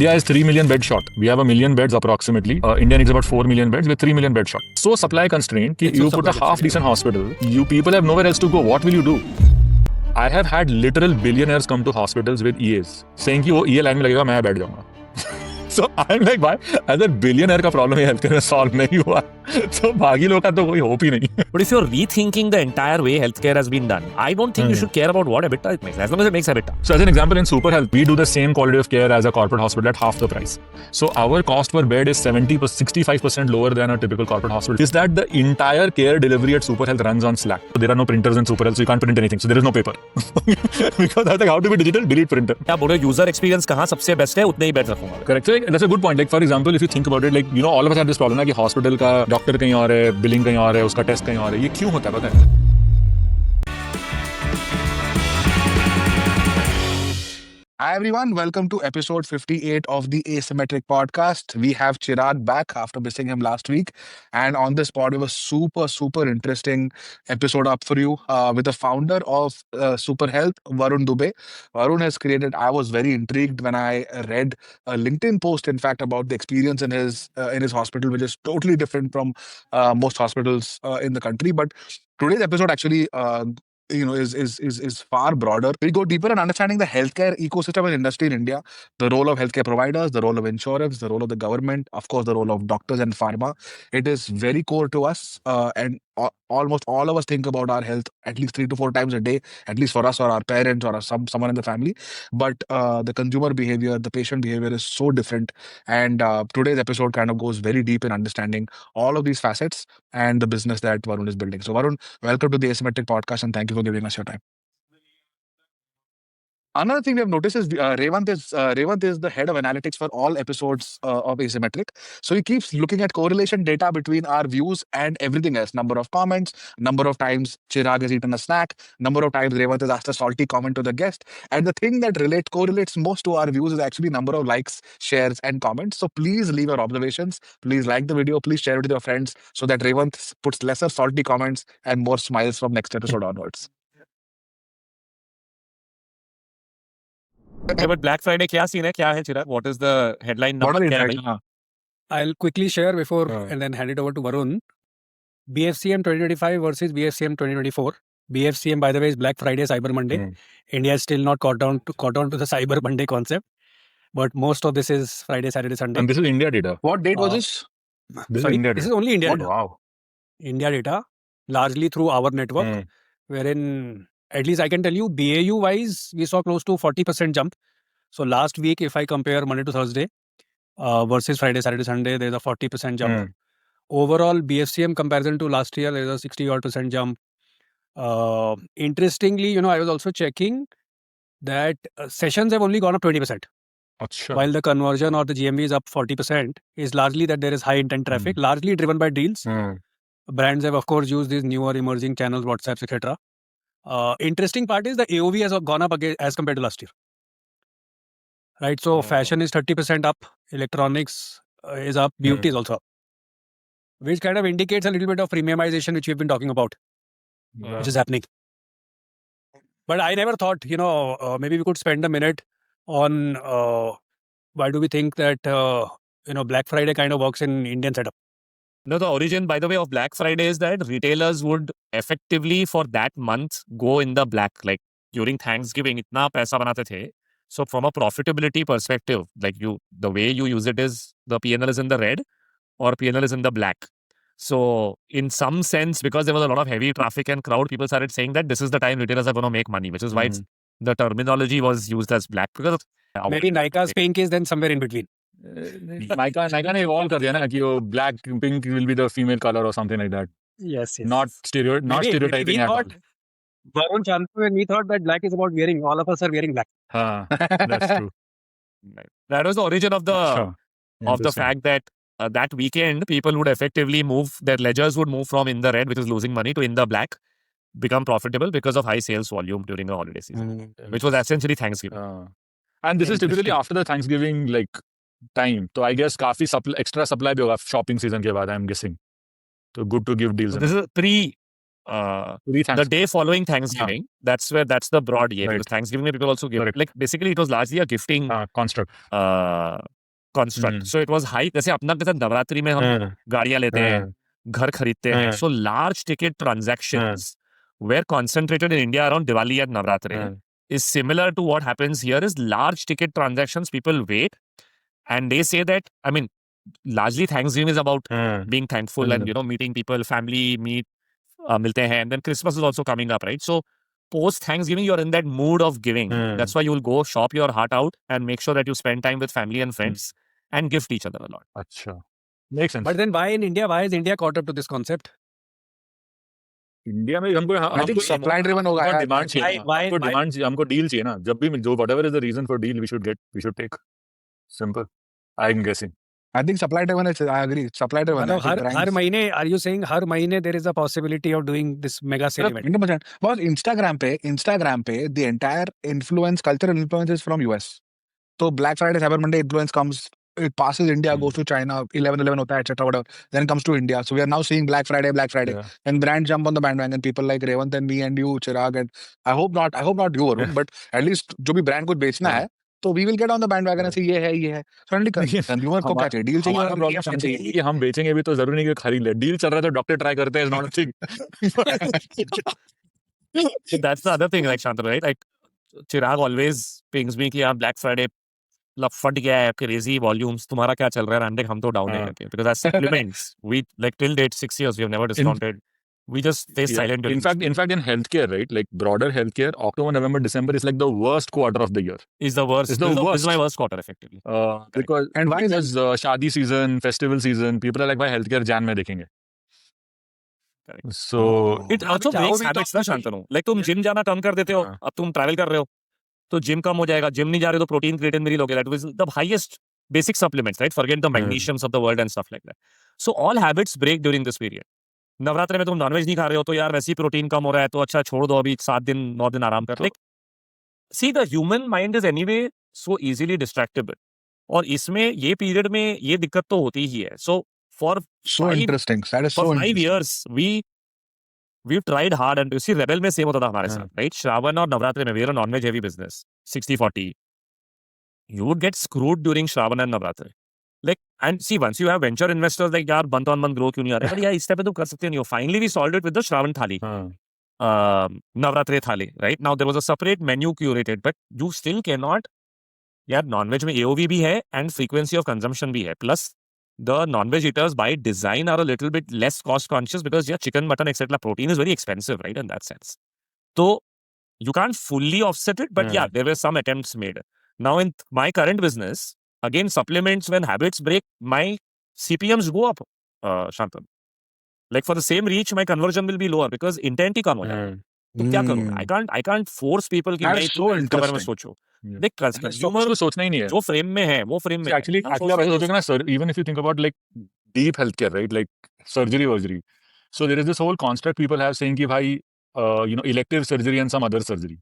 India is 3 million bed short. We have 1 million beds approximately. India needs about 4 million beds. We're 3 million bed short. So supply constraint. Ki you put a half decent hospital. You people have nowhere else to go. What will you do? I have had literal billionaires come to hospitals with EAs saying कि वो EA line में लगेगा मैं बैठ जाऊंगा. So I'm like, why? As a billionaire का problem है healthcare में solve नहीं हुआ. So बाकी लोग का तो कोई hope ही नहीं. But if you're rethinking the entire way healthcare has been done, I don't think you should care about what EBITDA it makes, as long as it makes EBITDA. So as an example, in Super Health, we do the same quality of care as a corporate hospital at half the price. So our cost per bed is 65% lower than a typical corporate hospital. Is that the entire care delivery at Super Health runs on Slack? So there are no printers in Super Health, so you can't print anything. So there is no paper. Because I was like, how to be digital? Delete printer. क्या बोलो user experience कहाँ सबसे best है उतने ही bed रखूंगा. Correct. So that's a good point. Like for example, if you think about it, like you know, all of us have this problem ना कि hospital का doctor कहीं और है, billing कहीं और है, उसका test कहीं और है. ये क्यों होता है पता है? Hi everyone, welcome to episode 58 of the Asymmetric Podcast. We have Chirag back after missing him last week. And on this pod, we have a super interesting episode up for you with the founder of Super Health, Varun Dubey. Varun has created, I was very intrigued when I read a LinkedIn post, in fact, about the experience in his hospital, which is totally different from most hospitals in the country. But today's episode actually is far broader. We go deeper in understanding the healthcare ecosystem and industry in India, the role of healthcare providers, the role of insurance, the role of the government, of course, the role of doctors and pharma. It is very core to us, and almost all of us think about our health at least 3 to 4 times a day, at least for us or our parents or someone in the family. But the consumer behavior, the patient behavior is so different. And today's episode kind of goes very deep in understanding all of these facets and the business that Varun is building. So Varun, welcome to the Asymmetric Podcast and thank you for giving us your time. Another thing we have noticed is Revant is the head of analytics for all episodes of Asymmetric. So he keeps looking at correlation data between our views and everything else. Number of comments, number of times Chirag has eaten a snack, number of times Revant has asked a salty comment to the guest. And the thing that correlates most to our views is actually number of likes, shares, and comments. So please leave your observations. Please like the video. Please share it with your friends so that Revant puts lesser salty comments and more smiles from next episode onwards. Okay, but Black Friday क्या scene है क्या है चिराग? What is the headline number? What are the क्या है insights? भाई? I'll quickly share before Sure. and then hand it over to Varun. BFCM 2025 versus BFCM 2024. BFCM, by the way, is Black Friday, Cyber Monday. India is still not caught on to the Cyber Monday concept, but most of this is Friday, Saturday, Sunday. And this is India data. What date was Uh, this? This Sorry, is India this data. is only India What? data. Wow. India data, largely through our network, wherein at least I can tell you, BAU wise, we saw close to 40% jump. So last week, if I compare Monday to Thursday versus Friday, Saturday, Sunday, there's a 40% jump. Overall, BFCM comparison to last year, there's a 60% jump. Interestingly, I was also checking that sessions have only gone up 20%, Achha. while the conversion or the GMV is up 40%, is largely that there is high intent traffic, largely driven by deals. Brands have, of course, used these newer emerging channels, WhatsApps, etc. Interesting part is the AOV has gone up again as compared to last year. Right, so fashion is 30% up, electronics is up, beauty is also up, which kind of indicates a little bit of premiumization, which we've been talking about, which is happening. But I never thought, maybe we could spend a minute on why do we think that, Black Friday kind of works in Indian setup. No, the origin, by the way, of Black Friday is that retailers would effectively for that month go in the black. Like during Thanksgiving, इतना पैसा बनाते थे. So from a profitability perspective, like the way you use it is the P&L is in the red or P&L is in the black. So in some sense, because there was a lot of heavy traffic and crowd, people started saying that this is the time retailers are going to make money, which is why the terminology was used as black. Because Maybe Nika's pink is then somewhere in between. Nike ने evolve कर दिया ना कि वो black pink will be the female color or something like that. Yes. Not stereotyping we at all. thought, Varun Chantu and we thought that black is about wearing. All of us are wearing black. That's true. that was the origin of the Sure. of the fact that that weekend people would effectively move, their ledgers would move from in the red, which is losing money, to in the black, become profitable because of high sales volume during the holiday season, which was essentially Thanksgiving. And this is typically after the Thanksgiving time. So I guess काफी extra supply भी होगा shopping season के बाद, I'm guessing. So good to give deals. So this is Three the thanks. day following Thanksgiving, that's the broad year. Right. Because Thanksgiving में people also give. Correct. Like basically it was largely a gifting Construct. construct. Hmm. So it was high. जैसे अपना के साथ नवरात्रि में हम गाड़ियां लेते हैं, घर खरीदते हैं. So large ticket transactions were concentrated in India around Diwali and Navratri. Is similar to what happens here. Is large ticket transactions. People wait, and they say that, I mean, largely Thanksgiving is about being thankful and meeting people, family meet, milte hain, and then Christmas is also coming up, right? So post Thanksgiving, you're in that mood of giving. That's why you will go shop your heart out and make sure that you spend time with family and friends and gift each other a lot. अच्छा, makes sense. But then why is India caught up to this concept? India में हमको I think supply driven होगा यार. Demand चाहिए ना. Why- हमको why- demand चाहिए, हमको डील चाहिए ना. जब भी जो whatever is the reason for deal, we should take. Simple. I'm guessing. I think supply driven is. I agree. Supply driven. मतलब हर महीने, are you saying हर महीने there is a possibility of doing this mega sale event? 100%. Because Instagram पे the entire cultural influence is from US. So Black Friday, Cyber Monday influence comes. It passes India, goes to China, 11/11 होता है, etc. whatever. Then comes to India. So we are now seeing Black Friday. Yeah. And brands jump on the bandwagon. People like Revant and me and you, Chirag, and I hope not you, Arun, but at least जो भी brand कुछ बेचना है, तो we will get on the bandwagon and say ये है. Suddenly consumer को क्या चाहिए? Deal चाहिए और problem चाहिए. कि हम बेचेंगे भी तो जरूरी नहीं कि खरीद ले. डील चल रहा है तो डॉक्टर ट्राई करते हैं. Is not a thing. So that's the other thing, like Shantanu, right? Like Chirag always pings me कि यार Black Friday फट गया है, crazy volumes, तुम्हारा क्या चल रहा है? And हम तो down है करके. Because as supplements, we like till date 6 years we have never discounted. We just stay silent. In fact, in healthcare, right? Like broader healthcare, October, November, December is like the worst quarter of the year. is the worst. It's the This is worst. my worst quarter effectively. Because And why is there's shadi season, festival season. People are like, why healthcare Jan में देखेंगे. Correct. So It also breaks habits ना Shantanu. Like तुम gym जाना कम कर देते हो, हाँ. अब तुम ट्रैवल कर रहे हो, तो जिम कम हो जाएगा. जिम नहीं जा रहे हो तो प्रोटीन क्रिएटिन भी लोगे. That was the highest basic supplements, right? Forget the magnesiums of the world and stuff like that. So all habits break during this period. Navratri में तुम नॉनवेज नहीं खा रहे हो तो यार वैसे ही प्रोटीन कम हो रहा है, तो अच्छा छोड़ दो, अभी 7 दिन 9 दिन आराम कर. Like, see, the human mind is anyway so easily distractible. और इसमें ये पीरियड में ये दिक्कत तो होती ही है. So for So five- interesting. That is so for 5 interesting. years we've tried hard, and you see Rebel में सेम होता था हमारे साथ, right? श्रावण और नवरात्रि में we are a non-veg heavy business, 60-40. You would get screwed during Shravan and Navratri. Like, and see, once you have venture investors like यार month on month grow क्यों नहीं आ रहा है? But यार इस पे तो कर सकते नहीं हो. Finally we solved it with the Shravan thali, Navratri thali, right? Now there was a separate menu curated, but you still cannot. यार non-veg में AOV भी है and frequency of consumption भी है. Plus the non-veg eaters by design are a little bit less cost conscious because yeah, chicken, mutton, etc. protein is very expensive, right? In that sense. So you can't fully offset it, but yeah, there were some attempts made. Now in my current business, again, supplements, when habits break, my CPMs go up, Shantanu. Like for the same reach, my conversion will be lower because intent ही कम हो जाएगा. तो क्या करूँ? I can't force people कि That नहीं is so इसके बारे में interesting. सोचो. देख consumer उसको सोचना ही नहीं है. जो फ्रेम में है वो फ्रेम में. Actually आप ऐसे सोचोगे ना, sir, even if you think about like deep healthcare, right? Like surgery. So there is this whole construct people have saying कि भाई, elective surgery and some other surgery.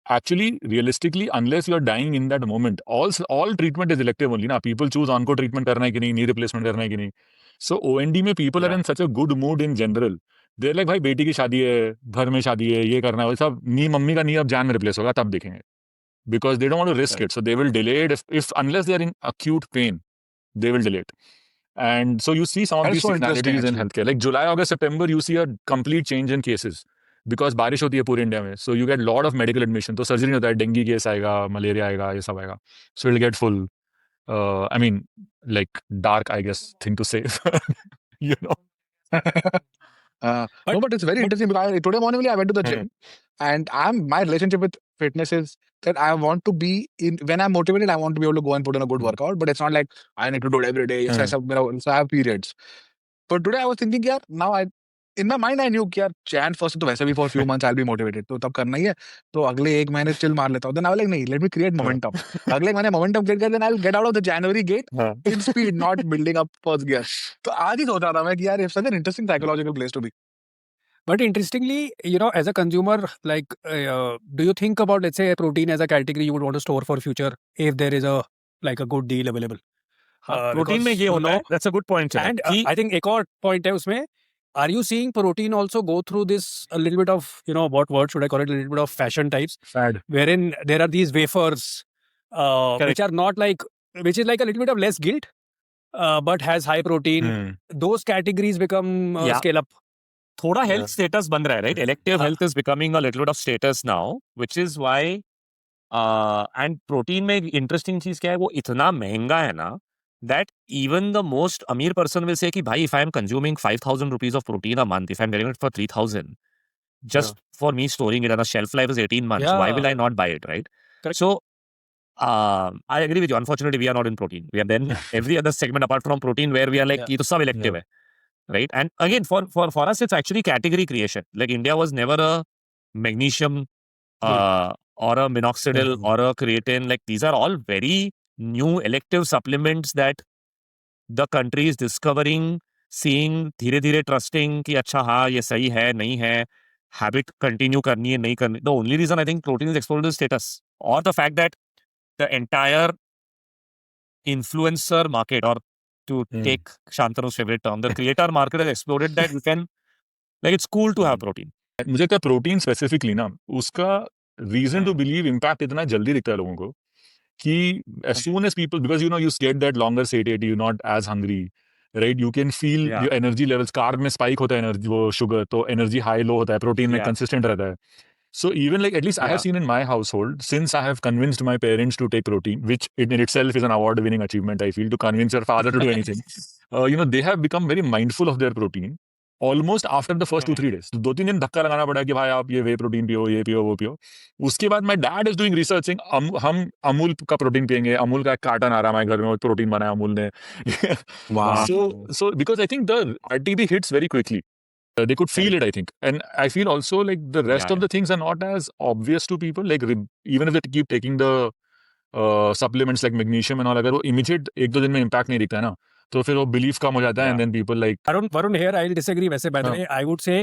Actually, realistically, unless you are dying in that moment, all treatment is elective only. Na people choose onco treatment करना है कि नहीं, knee replacement करना है कि नहीं. So OND में people are in such a good mood in general. They're like भाई बेटी की शादी है, घर में शादी है, ये करना है, वो सब नी मम्मी का नी अब जान में रिप्लेस होगा तब देखेंगे. Because they don't want to risk it, so they will delay it. If unless they are in acute pain, they will delay it. And so you see some of That is these so interesting, seasonalities in actually. healthcare. Like July, August, September, you see a complete change in cases because बारिश होती है पूरे India में. So you get lot of medical admission. तो surgery नहीं होता है, dengue case आएगा, मलेरिया आएगा, ये सब आएगा. So it'll get full. I mean, like dark, I guess, thing to say. you know. No, but it's very interesting because today morning only I went to the gym, and my relationship with fitness is that I want to be in. When I'm motivated, I want to be able to go and put in a good workout. But it's not like I need to do it every day. Yes, so I have periods. But today I was thinking, यार, now in my mind I knew कि यार Jan 1st तो वैसे भी for a few months I'll be motivated. तो तब करना ही है. तो अगले 1 महीने chill मार लेता हूँ. Then I was like, नहीं, let me create momentum. अगले महीने momentum create कर, then I'll get out of the January gate in speed, not building up first gear. तो आज ही सोच रहा था मैं कि यार it's such an interesting psychological place to be. But interestingly, as a consumer, like, do you think about, let's say, protein as a category you would want to store for future if there is a good deal available? Protein में ये होता है. That's a good point. And I think एक और point है उसमें are you seeing protein also go through this a little bit of, what word should I call it? A little bit of fashion types, Fad. wherein there are these wafers, which are not like, which is like a little bit of less guilt, but has high protein. Those categories become Yeah. scale up. थोड़ा health status बन रहा है, right? Elective health is becoming a little bit of status now, which is why and protein में एक interesting चीज क्या है, वो इतना महंगा है ना that even the most अमीर person will say कि भाई, if I am consuming 5,000 rupees of protein a month, if I'm getting it for 3,000, just for me storing it and the shelf life is 18 months, why will I not buy it, right? Correct. So I agree with you. Unfortunately, we are not in protein. We are then every other segment apart from protein where we are like, ये तो सब elective है, right? And again, for us, it's actually category creation. Like India was never a magnesium or a minoxidil or a creatine. Like these are all very new elective supplements that the country is discovering, seeing, धीरे धीरे trusting कि अच्छा हाँ ये सही है नहीं है, habit continue करनी है नहीं करनी. The only reason I think protein is exploded is status, or the fact that the entire influencer market, or to take Shantanu's favorite term, the creator market has exploded that you can, like it's cool to have protein. मुझे लगता है protein specifically ना, उसका reason to believe impact इतना जल्दी दिखता है लोगों को कि as soon as people, because you get that longer satiety, you're not as hungry, right? You can feel your energy levels. Carb में स्पाइक होता है एनर्जी, वो शुगर तो एनर्जी हाई लो होता है, प्रोटीन में कंसिस्टेंट रहता है. So even like, at least I have seen in my household, since I have convinced my parents to take protein, which in itself is an award-winning achievement, I feel, to convince your father to do anything. They have become very mindful of their protein almost after the first 2-3 days. 2-3 दिन धक्का लगाना पड़ा कि भाई आप ये वे protein पियो, ये पियो, वो पियो. उसके बाद my dad is doing researching. हम अमूल का प्रोटीन पियेंगे, अमूल का एक कार्टन आ रहा है हमारे घर में, प्रोटीन बनाया अमूल ने. Wow. So because I think the RTB hits very quickly. They could feel it, I think. And I feel also like the rest of the things are not as obvious to people. Like even if they keep taking the supplements like magnesium and all, अगर वो immediate 1-2 दिन में impact नहीं दिखता है ना, तो फिर वो belief कम हो जाता है, and then people like... Varun, here I'll disagree. वैसे by the way, I would say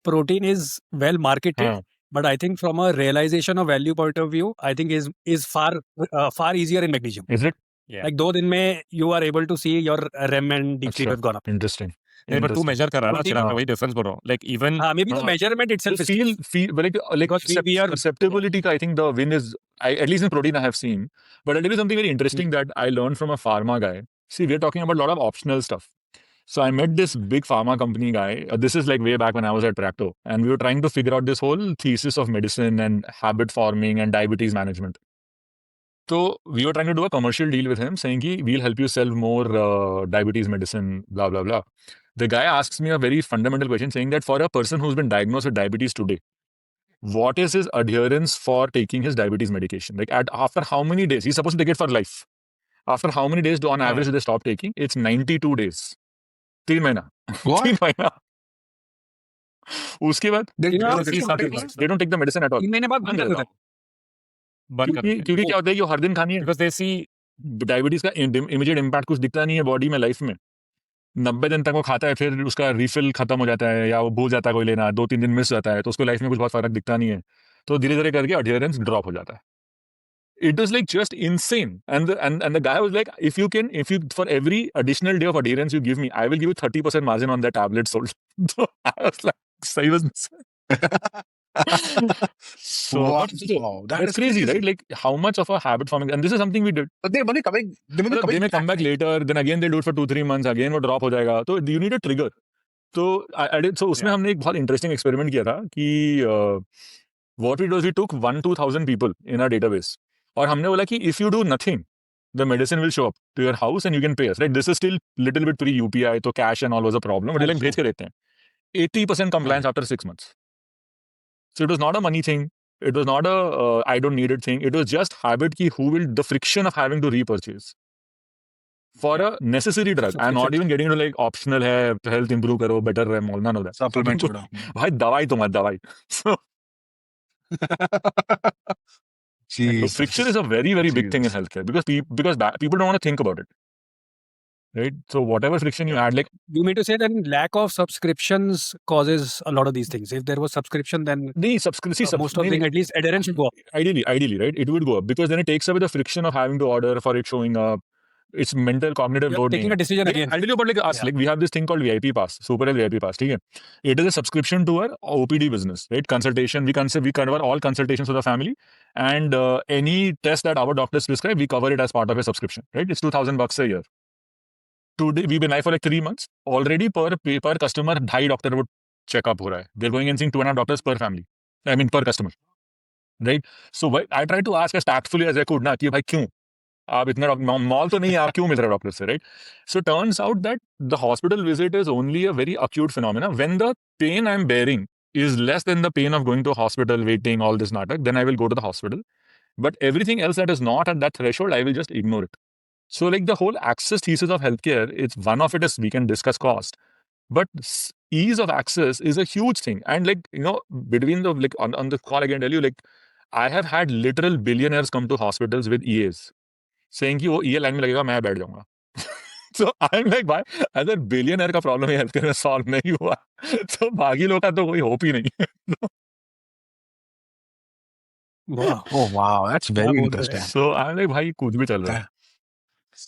protein is well marketed, but I think from a realization of value point of view, I think is far easier in magnesium. Is it? Yeah. Like 2 दिन में you are able to see your REM and deep sleep has gone up. Interesting. नहीं, but तू measure कर रहा है ना, चिराग, मैं वही difference बोल रहा हूँ. Like even maybe the measurement itself is feel like perceptibility का, I think the win is, at least in protein I have seen. But I'll tell you something very interesting that I learned from a pharma guy. See, we're talking about a lot of optional stuff. So I met this big pharma company guy. This is like way back when I was at Practo, and we were trying to figure out this whole thesis of medicine and habit forming and diabetes management. So we were trying to do a commercial deal with him, saying कि we'll help you sell more diabetes medicine, blah blah blah. The guy asks me a very fundamental question, saying that for a person who's been diagnosed with diabetes today, what is his adherence for taking his diabetes medication? Like after how many days? He's supposed to take it for life. After how many days on average do they stop taking? It's 92 days. 3 महीना. What? 3 महीना. उसके बाद They don't take the medicine at all. 3 महीने बाद बंद कर देते हैं. क्योंकि क्या होता है कि वो हर दिन खानी है. because they see डायबिटीज का इमीडिएट इम्पैक्ट कुछ दिखता नहीं है बॉडी में लाइफ में. 90 दिन तक वो खाता है, फिर उसका रिफिल खत्म हो जाता है या वो भूल जाता है कोई लेना, 2-3 दिन मिस जाता है, तो उसको लाइफ में कुछ बहुत फर्क दिखता नहीं है, तो धीरे धीरे करके अडियरेंस ड्रॉप हो जाता है. It was like just insane, and the guy was like, if you for every additional day of adherence you give me, I will give you 30% margin on that tablet sold. So I was like, सही was. So wow, that's crazy, right? Like how much of a habit forming, and this is something we did. But they may come back later, then again they do it for 2-3 months, again वो drop हो जाएगा, तो you need a trigger. तो I did, so उसमें हमने एक बहुत interesting experiment किया था कि what we did was we took 1,000-2,000 people in our database, और हमने बोला कि if you do nothing, the medicine will show up to your house and you can pay us, right? This is still little bit pre-UPI, तो cash and all was a problem, but like भेज के देते हैं. 80% compliance after 6 months. So it was not a money thing. It was not a I don't need it thing. It was just habit ki the friction of having to repurchase for a necessary drug. I'm not even getting into like optional hai, health improve karo, better hai, none of that. Supplement choda. Bhai dawai to mat dawai. So friction is a very very big thing in healthcare because people don't want to think about it. Right, so whatever friction you add, like you mean to say that lack of subscriptions causes a lot of these things. If there was subscription, then most of the thing, at least adherence would go up. Ideally, right? It would go up because then it takes away the friction of having to order for it showing up. It's mental cognitive You're load. taking नहीं a है. decision Like, again. I'll tell you about like us. Yeah. Like we have this thing called VIP pass, Super Health VIP pass. ठीक है? It is a subscription to our OPD business, right? Consultation. We cover all consultations for the family, and any test that our doctors prescribe, we cover it as part of a subscription, right? It's $2,000 a year. Today we've been live for like 3 months. Already per customer, 2.5 doctor would check up हो रहा है. They're going and seeing 2.5 doctors per family. I mean per customer, right? So I tried to ask as tactfully as I could ना कि भाई क्यों आप इतना mall तो नहीं है, आप क्यों मिल रहे डॉक्टर से, right? So turns out that the hospital visit is only a very acute phenomena when the pain I am bearing is less than the pain of going to a hospital, waiting, all this natak, then I will go to the hospital. But everything else that is not at that threshold, I will just ignore it. So, like the whole access thesis of healthcare, it's one of it is we can discuss cost, but ease of access is a huge thing. And like between the like on the call, I can tell you, like I have had literal billionaires come to hospitals with EAs saying कि वो ये line में लगेगा मैं बैठ जाऊंगा. So I'm like भाई अगर बिलियनर का प्रॉब्लम हेल्थ केयर में सॉल्व नहीं हुआ तो बाकी लोग का तो कोई होप ही नहीं है. Wow. Oh wow, that's very बोल रहे interesting. हैं. So I'm like भाई कुछ भी चल रहा है.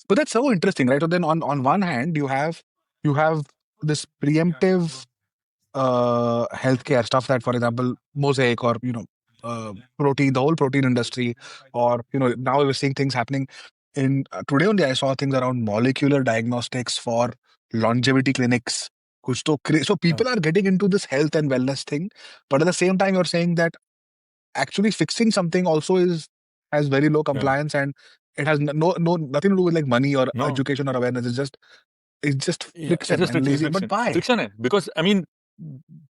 But that's so interesting, right? So then on one hand you have this preemptive healthcare stuff that, for example, Mosaic or protein, the whole protein industry, or now we're seeing things happening in today only. I saw things around molecular diagnostics for longevity clinics. कुछ तो so people are getting into this health and wellness thing, but at the same time you're saying that actually fixing something also has very low compliance, and it has nothing to do with like money or No. education or awareness. It's just Yeah, friction it's and lazy. friction. But why? Friction है because I mean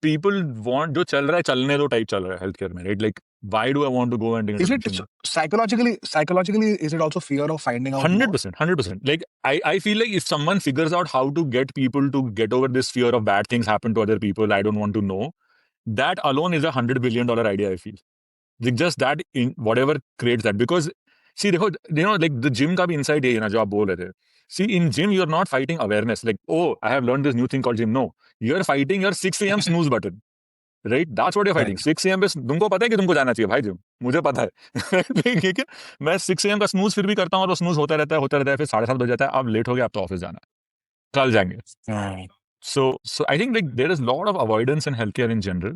people want जो चल रहा है चलने दो type चल रहा है हेल्थ केयर में, right? Like why do I want to go and Is it psychologically? Is it also fear of finding out? 100%, 100%. Like I feel like if someone figures out how to get people to get over this fear of bad things happen to other people, I don't want to know. That alone is $100 billion idea. I feel like just that in whatever creates that, because see, देखो, like the gym का भी insight है ना जो आप बोल रहे थे. See, in gym you're not fighting awareness. Like, oh, I have learned this new thing called gym. No, you're fighting your 6 a.m. snooze button. Right, that's what you fighting. 6 AM पे तुमको पता है कि तुमको जाना चाहिए भाई जिम, मुझे पता है. लेकिन मैं 6 AM का स्नूज फिर भी करता हूँ और वो स्नूज होता रहता है, फिर 7:30 बज जाता है, अब लेट हो गया, अब तो ऑफिस जाना है, कल जाएंगे. So I think like there is a lot of avoidance in healthcare in general,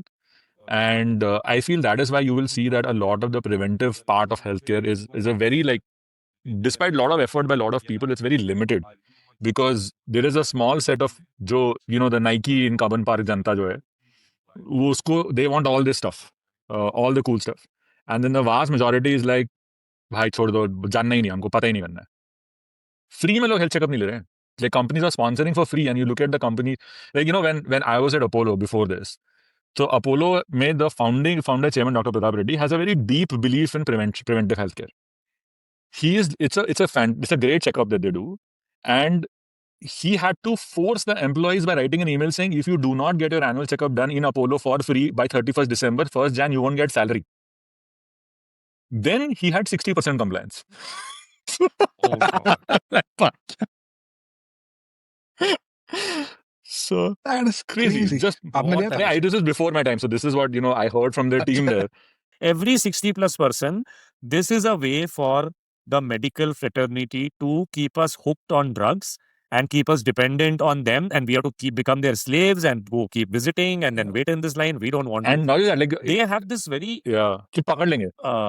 and I feel that is why you will see that a lot of the preventive part of healthcare is a very like, despite a lot of effort by a lot of people, it's very limited because there is a small set of जो the Nike in Kaban Park जनता जो है उसको they want all this stuff, all the cool stuff, and then the vast majority is like भाई छोड़ दो, जानना ही नहीं, हमको पता ही नहीं करना है. फ्री में लोग हेल्थ चेकअप नहीं ले रहे हैं. Like companies are sponsoring for free, and you look at the company, like when I was at Apollo before this, so Apollo made the founder chairman Dr. Pratap Reddy has a very deep belief in preventive healthcare. It's a great checkup that they do, and he had to force the employees by writing an email saying, if you do not get your annual checkup done in Apollo for free by 31st December, 1st Jan, you won't get salary. Then he had 60% compliance. Oh, God. So That is crazy. Just आपने लिया था? this is before my time, so this is what I heard from the team there. Every 60 plus person, this is a way for the medical fraternity to keep us hooked on drugs and keep us dependent on them, and we have to become their slaves and go keep visiting and then wait in this line. We don't want And to. not just that, like They have this very कि पकड़ लेंगे.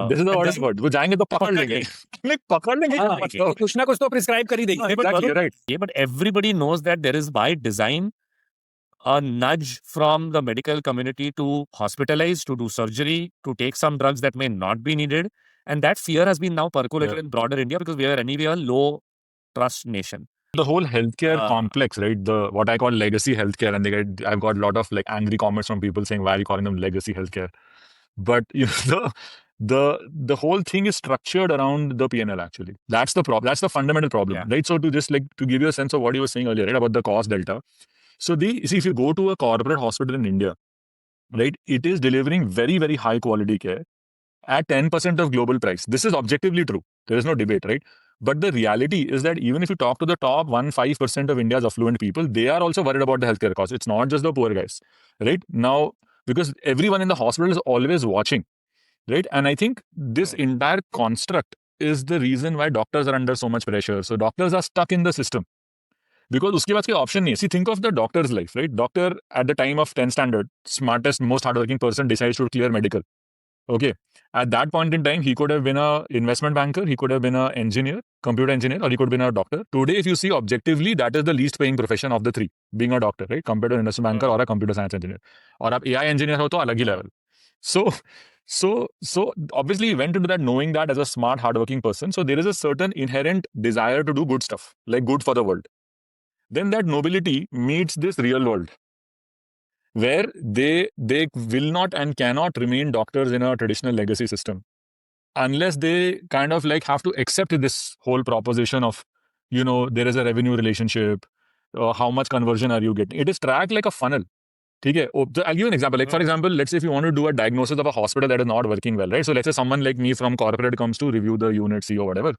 This is the and hardest then- word. वो जाएंगे तो पकड़ लेंगे. Like पकड़ लेंगे. हाँ, मतलब. कुछ ना कुछ तो प्रिस्क्राइब कर ही देगी. but Exactly, you're right. yeah, but everybody knows that there is by design a nudge from the medical community to hospitalize, to do surgery, to take some drugs that may not be needed. And that fear has been now percolated in broader India because we are anyway a low trust nation. The whole healthcare Uh, complex, right? The what I call legacy healthcare, and I've got a lot of like angry comments from people saying, why are you calling them legacy healthcare? But the whole thing is structured around the PNL actually. That's the problem. That's the fundamental problem, Yeah. right? So to give you a sense of what you were saying earlier, right, about the cost delta. So see, if you go to a corporate hospital in India, right, it is delivering very, very high quality care at 10% of global price. This is objectively true. There is no debate, right? But the reality is that even if you talk to the top 1-5% of India's affluent people, they are also worried about the healthcare costs. It's not just the poor guys, right? Now, because everyone in the hospital is always watching, right? And I think this entire construct is the reason why doctors are under so much pressure. So doctors are stuck in the system. Because उसके बाद कोई option नहीं है. See, think of the doctor's life, right? Doctor at the time of 10th standard, smartest, most hardworking person decides to clear medical. Okay. At that point in time, he could have been a investment banker, he could have been an engineer, computer engineer, or he could have been a doctor. Today, if you see objectively, that is the least paying profession of the three, being a doctor, right? Compared to an investment banker or a computer science engineer. और आप AI engineer हो तो अलग ही level. So obviously he went into that knowing that as a smart, hardworking person. So there is a certain inherent desire to do good stuff, like good for the world. Then that nobility meets this real world, where they will not and cannot remain doctors in a traditional legacy system unless they kind of like have to accept this whole proposition of, there is a revenue relationship, how much conversion are you getting. It is tracked like a funnel. Okay. I'll give you an example. Like, for example, let's say if you want to do a diagnosis of a hospital that is not working well, right? So let's say someone like me from corporate comes to review the unit, see or whatever.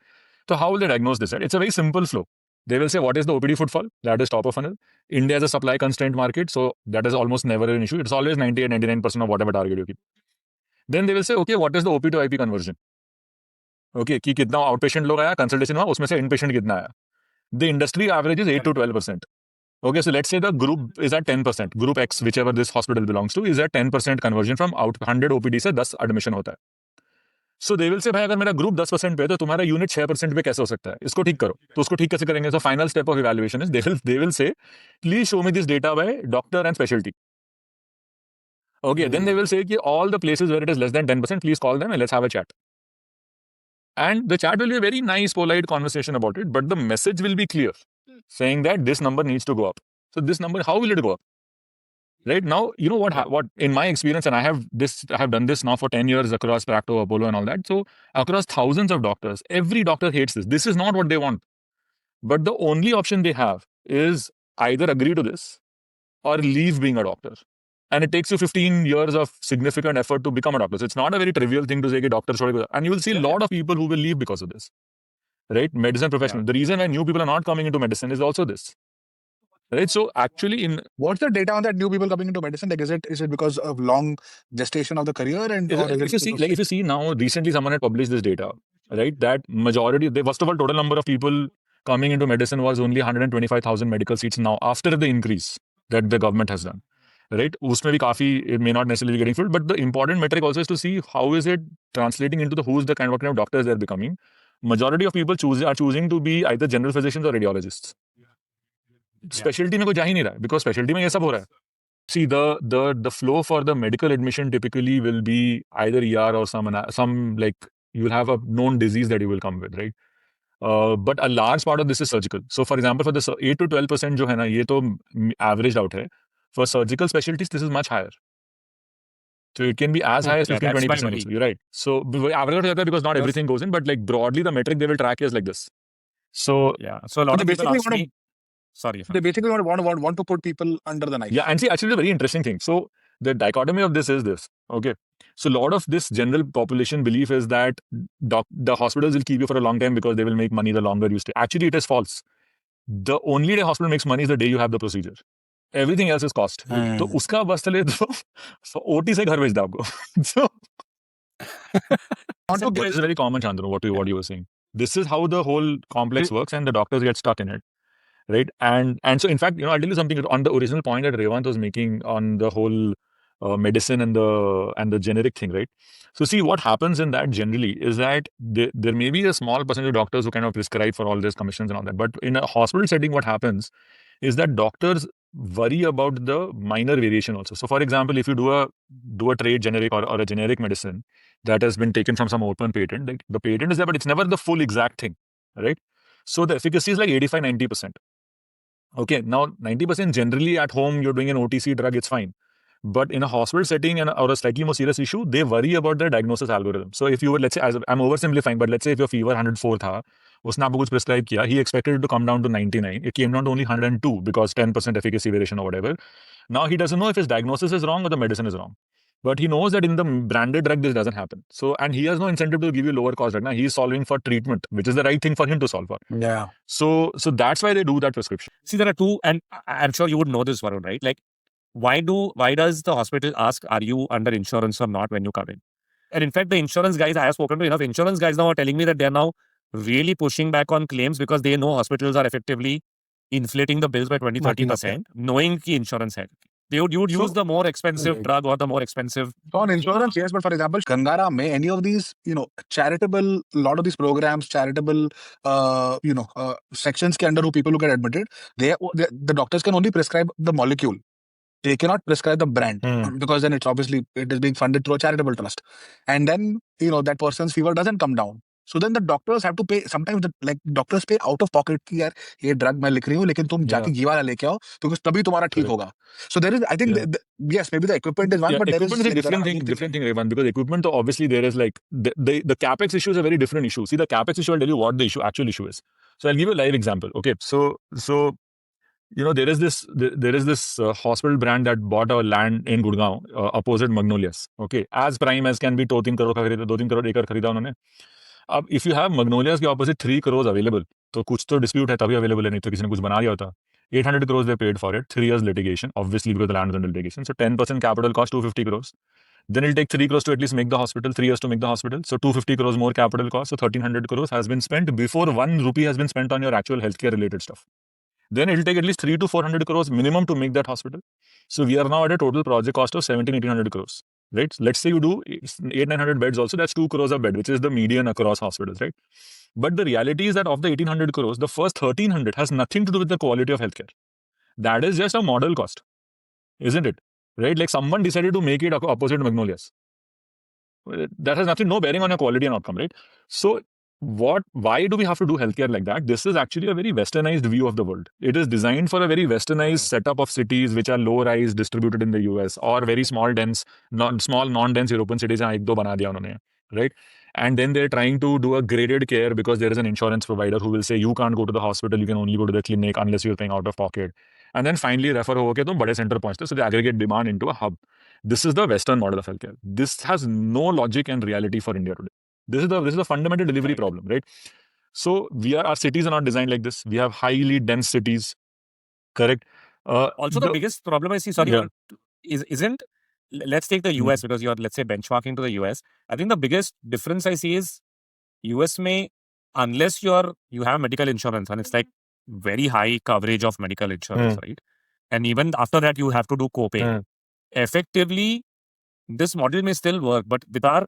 So how will they diagnose this? Right? It's a very simple flow. They will say, what is the OPD footfall? That is top of funnel. India is a supply constraint market, so that is almost never an issue. It's always 98-99% of whatever target you keep. Then they will say, okay, what is the OP to IP conversion? Okay, कि कितना outpatient लोग आया, consultation हुआ, उसमें से inpatient कितना आया. The industry average is 8 to 12%. Okay, so let's say the group is at 10%. Group X, whichever this hospital belongs to, is at 10% conversion from 100 OPD से 10 admission होता है. So they will say, भाई अगर मेरा group 10% पे है तो तुम्हारा यूनिट 6% पे कैसे हो सकता है, इसको ठीक करो. तो उसको ठीक कैसे करेंगे? So final step of evaluation is they will say, please show me this data by doctor and specialty. Okay, then they will say कि all the places where it is less than 10%, please call them and let's have a chat. And the chat will be a very nice, polite conversation about it, but the message will be clear, saying that this number needs to go up. So this number, how will it go up? Right now, you know what in my experience, and I have done this now for 10 years across Practo, Apollo and all that. So across thousands of doctors, every doctor hates this. This is not what they want. But the only option they have is either agree to this or leave being a doctor. And it takes you 15 years of significant effort to become a doctor. So it's not a very trivial thing to say, doctor, and you will see a lot of people who will leave because of this. Right? Medicine professional. The reason why new people are not coming into medicine is also this. Right. So actually, what's the data on that new people coming into medicine? Like, is it because of long gestation of the career? And if you see now, recently someone had published this data, right? That majority, first of all, total number of people coming into medicine was only 125,000 medical seats now after the increase that the government has done. Right? Usme bhi kafi, it may not necessarily be getting filled, but the important metric also is to see how is it translating into who's the kind of doctors they're becoming. Majority of people are choosing to be either general physicians or radiologists. Specialty में कोई जा ही नहीं रहा है, because specialty में ये सब हो रहा है. See, the flow for the medical admission typically will be either ER or some like you will have a known disease that you will come with, right? But a large part of this is surgical. So, for example, for the 8 to 12% जो है ना, ये तो averaged out है. For surgical specialties, this is much higher. So it can be as high as 15-20%. You're right. So average out because not everything goes in, but like broadly, the metric they will track is like this. So yeah. So a lot of people ask me. Sorry. They basically want to put people under the knife. Yeah, and see, actually, a very interesting thing. So the dichotomy of this is this. Okay. So a lot of this general population belief is that the hospitals will keep you for a long time because they will make money the longer you stay. Actually, it is false. The only day hospital makes money is the day you have the procedure. Everything else is cost. तो उसका बस चले तो OT से घर भेज दे आपको. So this is very common, Chandru, what you were saying. This is how the whole complex works, and the doctors get stuck in it. Right. And so, in fact, I'll tell you something on the original point that Revant was making on the whole medicine and the generic thing, right? So, see, what happens in that generally is that there may be a small percentage of doctors who kind of prescribe for all these commissions and all that. But in a hospital setting, what happens is that doctors worry about the minor variation also. So, for example, if you do a trade generic or a generic medicine that has been taken from some open patent, like the patent is there, but it's never the full exact thing, right? So the efficacy is like 85-90%. Okay, now 90% generally at home, you're doing an OTC drug, it's fine. But in a hospital setting or a slightly more serious issue, they worry about the diagnosis algorithm. So if you were, let's say, I'm oversimplifying, but let's say if your fever 104 tha, उसने आपको कुछ prescribe किया, he expected it to come down to 99. It came down to only 102 because 10% efficacy variation or whatever. Now he doesn't know if his diagnosis is wrong or the medicine is wrong. But he knows that in the branded drug, this doesn't happen. So, and he has no incentive to give you lower cost drug. Now, he is solving for treatment, which is the right thing for him to solve for. Yeah. So that's why they do that prescription. See, there are two, and I'm sure you would know this, Varun, right? Like, why does the hospital ask, are you under insurance or not when you come in? And in fact, the insurance guys, I have spoken to enough insurance guys now are telling me that they're now really pushing back on claims because they know hospitals are effectively inflating the bills by 20-30%, knowing ki insurance hai. You would use the more expensive drug or the more expensive. So on insurance, yes, but for example, Gangara, may any of these, charitable, a lot of these programs, charitable, sections ke under who people who get admitted, the doctors can only prescribe the molecule. They cannot prescribe the brand because then it is being funded through a charitable trust. And then, that person's fever doesn't come down. So then the doctors have to pay, sometimes doctors pay out of pocket कि यार ये drug मैं लिख रही हूँ लेकिन तुम जाके घी वाला लेके आओ because तभी तुम्हारा ठीक होगा. So there is, I think, yes, maybe the equipment is one, but there is equipment is a different thing, Revan, because equipment, obviously there is like the capex issue is a very different issue. See, the capex issue, I'll tell you what the actual issue is. So I'll give you a live example. Okay, so there is this hospital brand that bought a land in Gurgaon opposite Magnolias. Okay, as prime as can be 2-3 crore का खरीदा, 2-3 crore एकड़ खरीदा उन्होंने. अब if you have Magnolias के opposite 3 crores available, तो कुछ तो dispute है तभी available है, नहीं तो किसी ने कुछ बना दिया होता. 800 crores they paid for it, 3 years litigation, obviously because the land was under litigation. So 10% capital cost 250 crores. Then it'll take 3 crores to at least make the hospital, 3 years to make the hospital. So 250 crores more capital cost. So 1300 crores has been spent before 1 rupee has been spent on your actual healthcare related stuff. Then it'll take at least 300 to 400 crores minimum to make that hospital. So we are now at a total project cost of 1700-1800 crores. Right? Let's say you do 800-900 beds also, that's 2 crores a bed, which is the median across hospitals, right? But the reality is that of the 1800 crores, the first 1300 has nothing to do with the quality of healthcare. That is just a model cost, isn't it? Right? Like someone decided to make it opposite Magnolias. That has no bearing on your quality and outcome, right? So why do we have to do healthcare like that? This is actually a very westernized view of the world. It is designed for a very westernized setup of cities which are low-rise, distributed in the US, or very small, dense, non-dense European cities. Right? And then they're trying to do a graded care because there is an insurance provider who will say you can't go to the hospital, you can only go to the clinic unless you're paying out of pocket. And then finally refer okay to bade center points. So they aggregate demand into a hub. This is the Western model of healthcare. This has no logic and reality for India today. This is a fundamental delivery problem, right? So our cities are not designed like this. We have highly dense cities, correct? Also, the biggest problem I see, isn't, let's take the US because you're, let's say, benchmarking to the US. I think the biggest difference I see is US may, unless you have medical insurance and it's like very high coverage of medical insurance, right? And even after that, you have to do copay. Effectively, this model may still work, but with our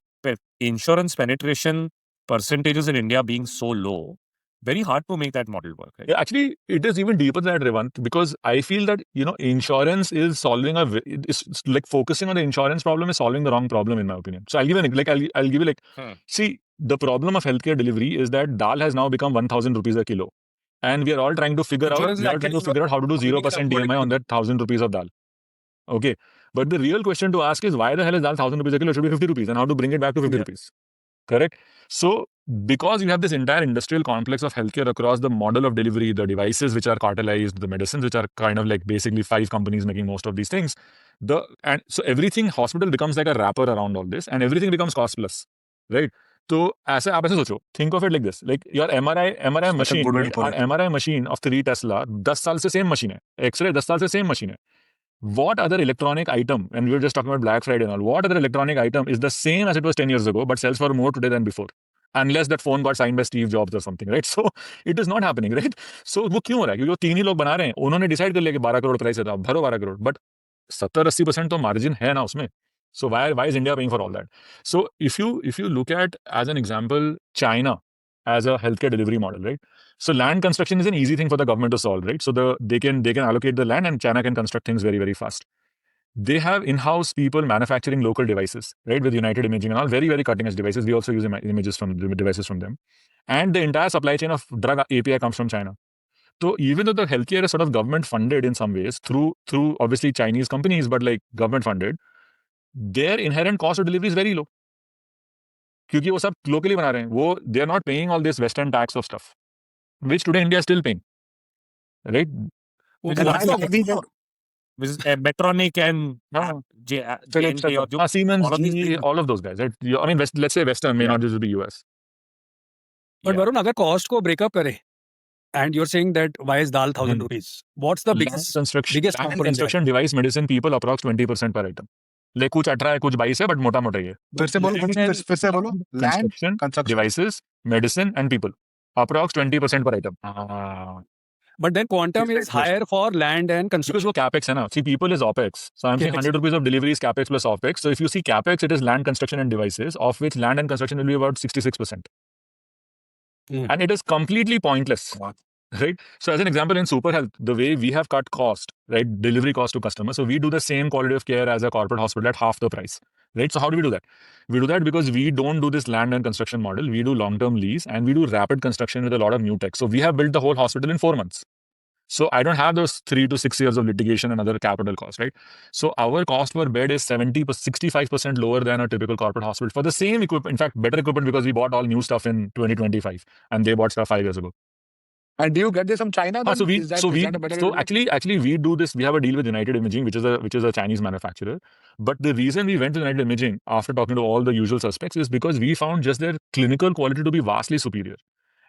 insurance penetration percentages in India being so low, very hard to make that model work. Right? Yeah, actually, it is even deeper than that, Revant, because I feel that, insurance is solving it's like focusing on the insurance problem is solving the wrong problem, in my opinion. So I'll give you see, the problem of healthcare delivery is that dal has now become 1,000 rupees a kilo. And we are all trying to figure out how to do 0% DMI on that 1,000 rupees of dal. Okay. But the real question to ask is why the hell is dal 1,000 rupees a kilo? It should be 50 rupees and how to bring it back to 50 rupees. Correct? So, because you have this entire industrial complex of healthcare across the model of delivery, the devices which are cartelized, the medicines which are kind of like basically 5 companies making most of these things, and so everything hospital becomes like a wrapper around all this and everything becomes cost plus, right? So, think of it like this, like your MRI machine, our MRI machine of 3 Tesla, 10 saal se same machine hai. X-ray 10 saal se same machine hai. What other electronic item, and we were just talking about Black Friday and all, what other electronic item is the same as it was 10 years ago, but sells for more today than before? Unless that phone got signed by Steve Jobs or something, right? So, it is not happening, right? So, वो क्यों हो रहा है? क्योंकि वो 3 ही लोग बना रहे हैं, उन्होंने decide कर लिया कि 12 crore price है, तो भरो 12 crore, but 70-80% तो margin है ना उसमें. So, why is India paying for all that? So, if you look at, as an example, China as a healthcare delivery model, right? So land construction is an easy thing for the government to solve, right? So they can allocate the land and China can construct things very, very fast. They have in-house people manufacturing local devices, right? With United Imaging and all, very, very cutting-edge devices. We also use devices from them. And the entire supply chain of drug API comes from China. So even though the healthcare is sort of government funded in some ways through obviously Chinese companies, but like government funded, their inherent cost of delivery is very low. क्योंकि वो सब locally बना रहे हैं, वो they are not paying all this Western tax of stuff, which today India is still paying, right? Medtronic and Siemens, all of those guys, right? I mean, let's say Western may not just be US. But Varun, अगर cost को break up करे, and you're saying that why is dal 1,000 rupees? What's the biggest construction component device medicine people approx 20% per item. Like कुछ 18 है, कुछ 22 है, but मोटा मोटा ये. फिर से बोलो, फिर से बोलो. Land, construction, devices, medicine, and people. Approx 20% per item. But then quantum is higher for land and construction. Because वो capex है ना. See, people is opex. So I'm saying Capex. 100 rupees of delivery is capex plus opex. So if you see capex, it is land, construction, and devices, of which land and construction will be about 66%. And it is completely pointless. Right? So as an example, in Super Health, the way we have cut cost, right, delivery cost to customers, so we do the same quality of care as a corporate hospital at half the price, right? So how do we do that? We do that because we don't do this land and construction model. We do long-term lease and we do rapid construction with a lot of new tech. So we have built the whole hospital in 4 months. So I don't have those 3 to 6 years of litigation and other capital costs, right? So our cost per bed is 65% lower than a typical corporate hospital for the same equipment. In fact, better equipment because we bought all new stuff in 2025 and they bought stuff 5 years ago. And do you get this from China? Then? Is that a better deal? Actually we do this. We have a deal with United Imaging, which is a Chinese manufacturer. But the reason we went to United Imaging after talking to all the usual suspects is because we found just their clinical quality to be vastly superior.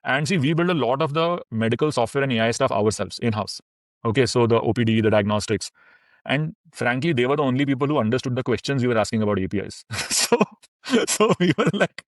And see, we build a lot of the medical software and AI stuff ourselves in-house. Okay, so the OPD, the diagnostics. And frankly, they were the only people who understood the questions we were asking about APIs. so we were like,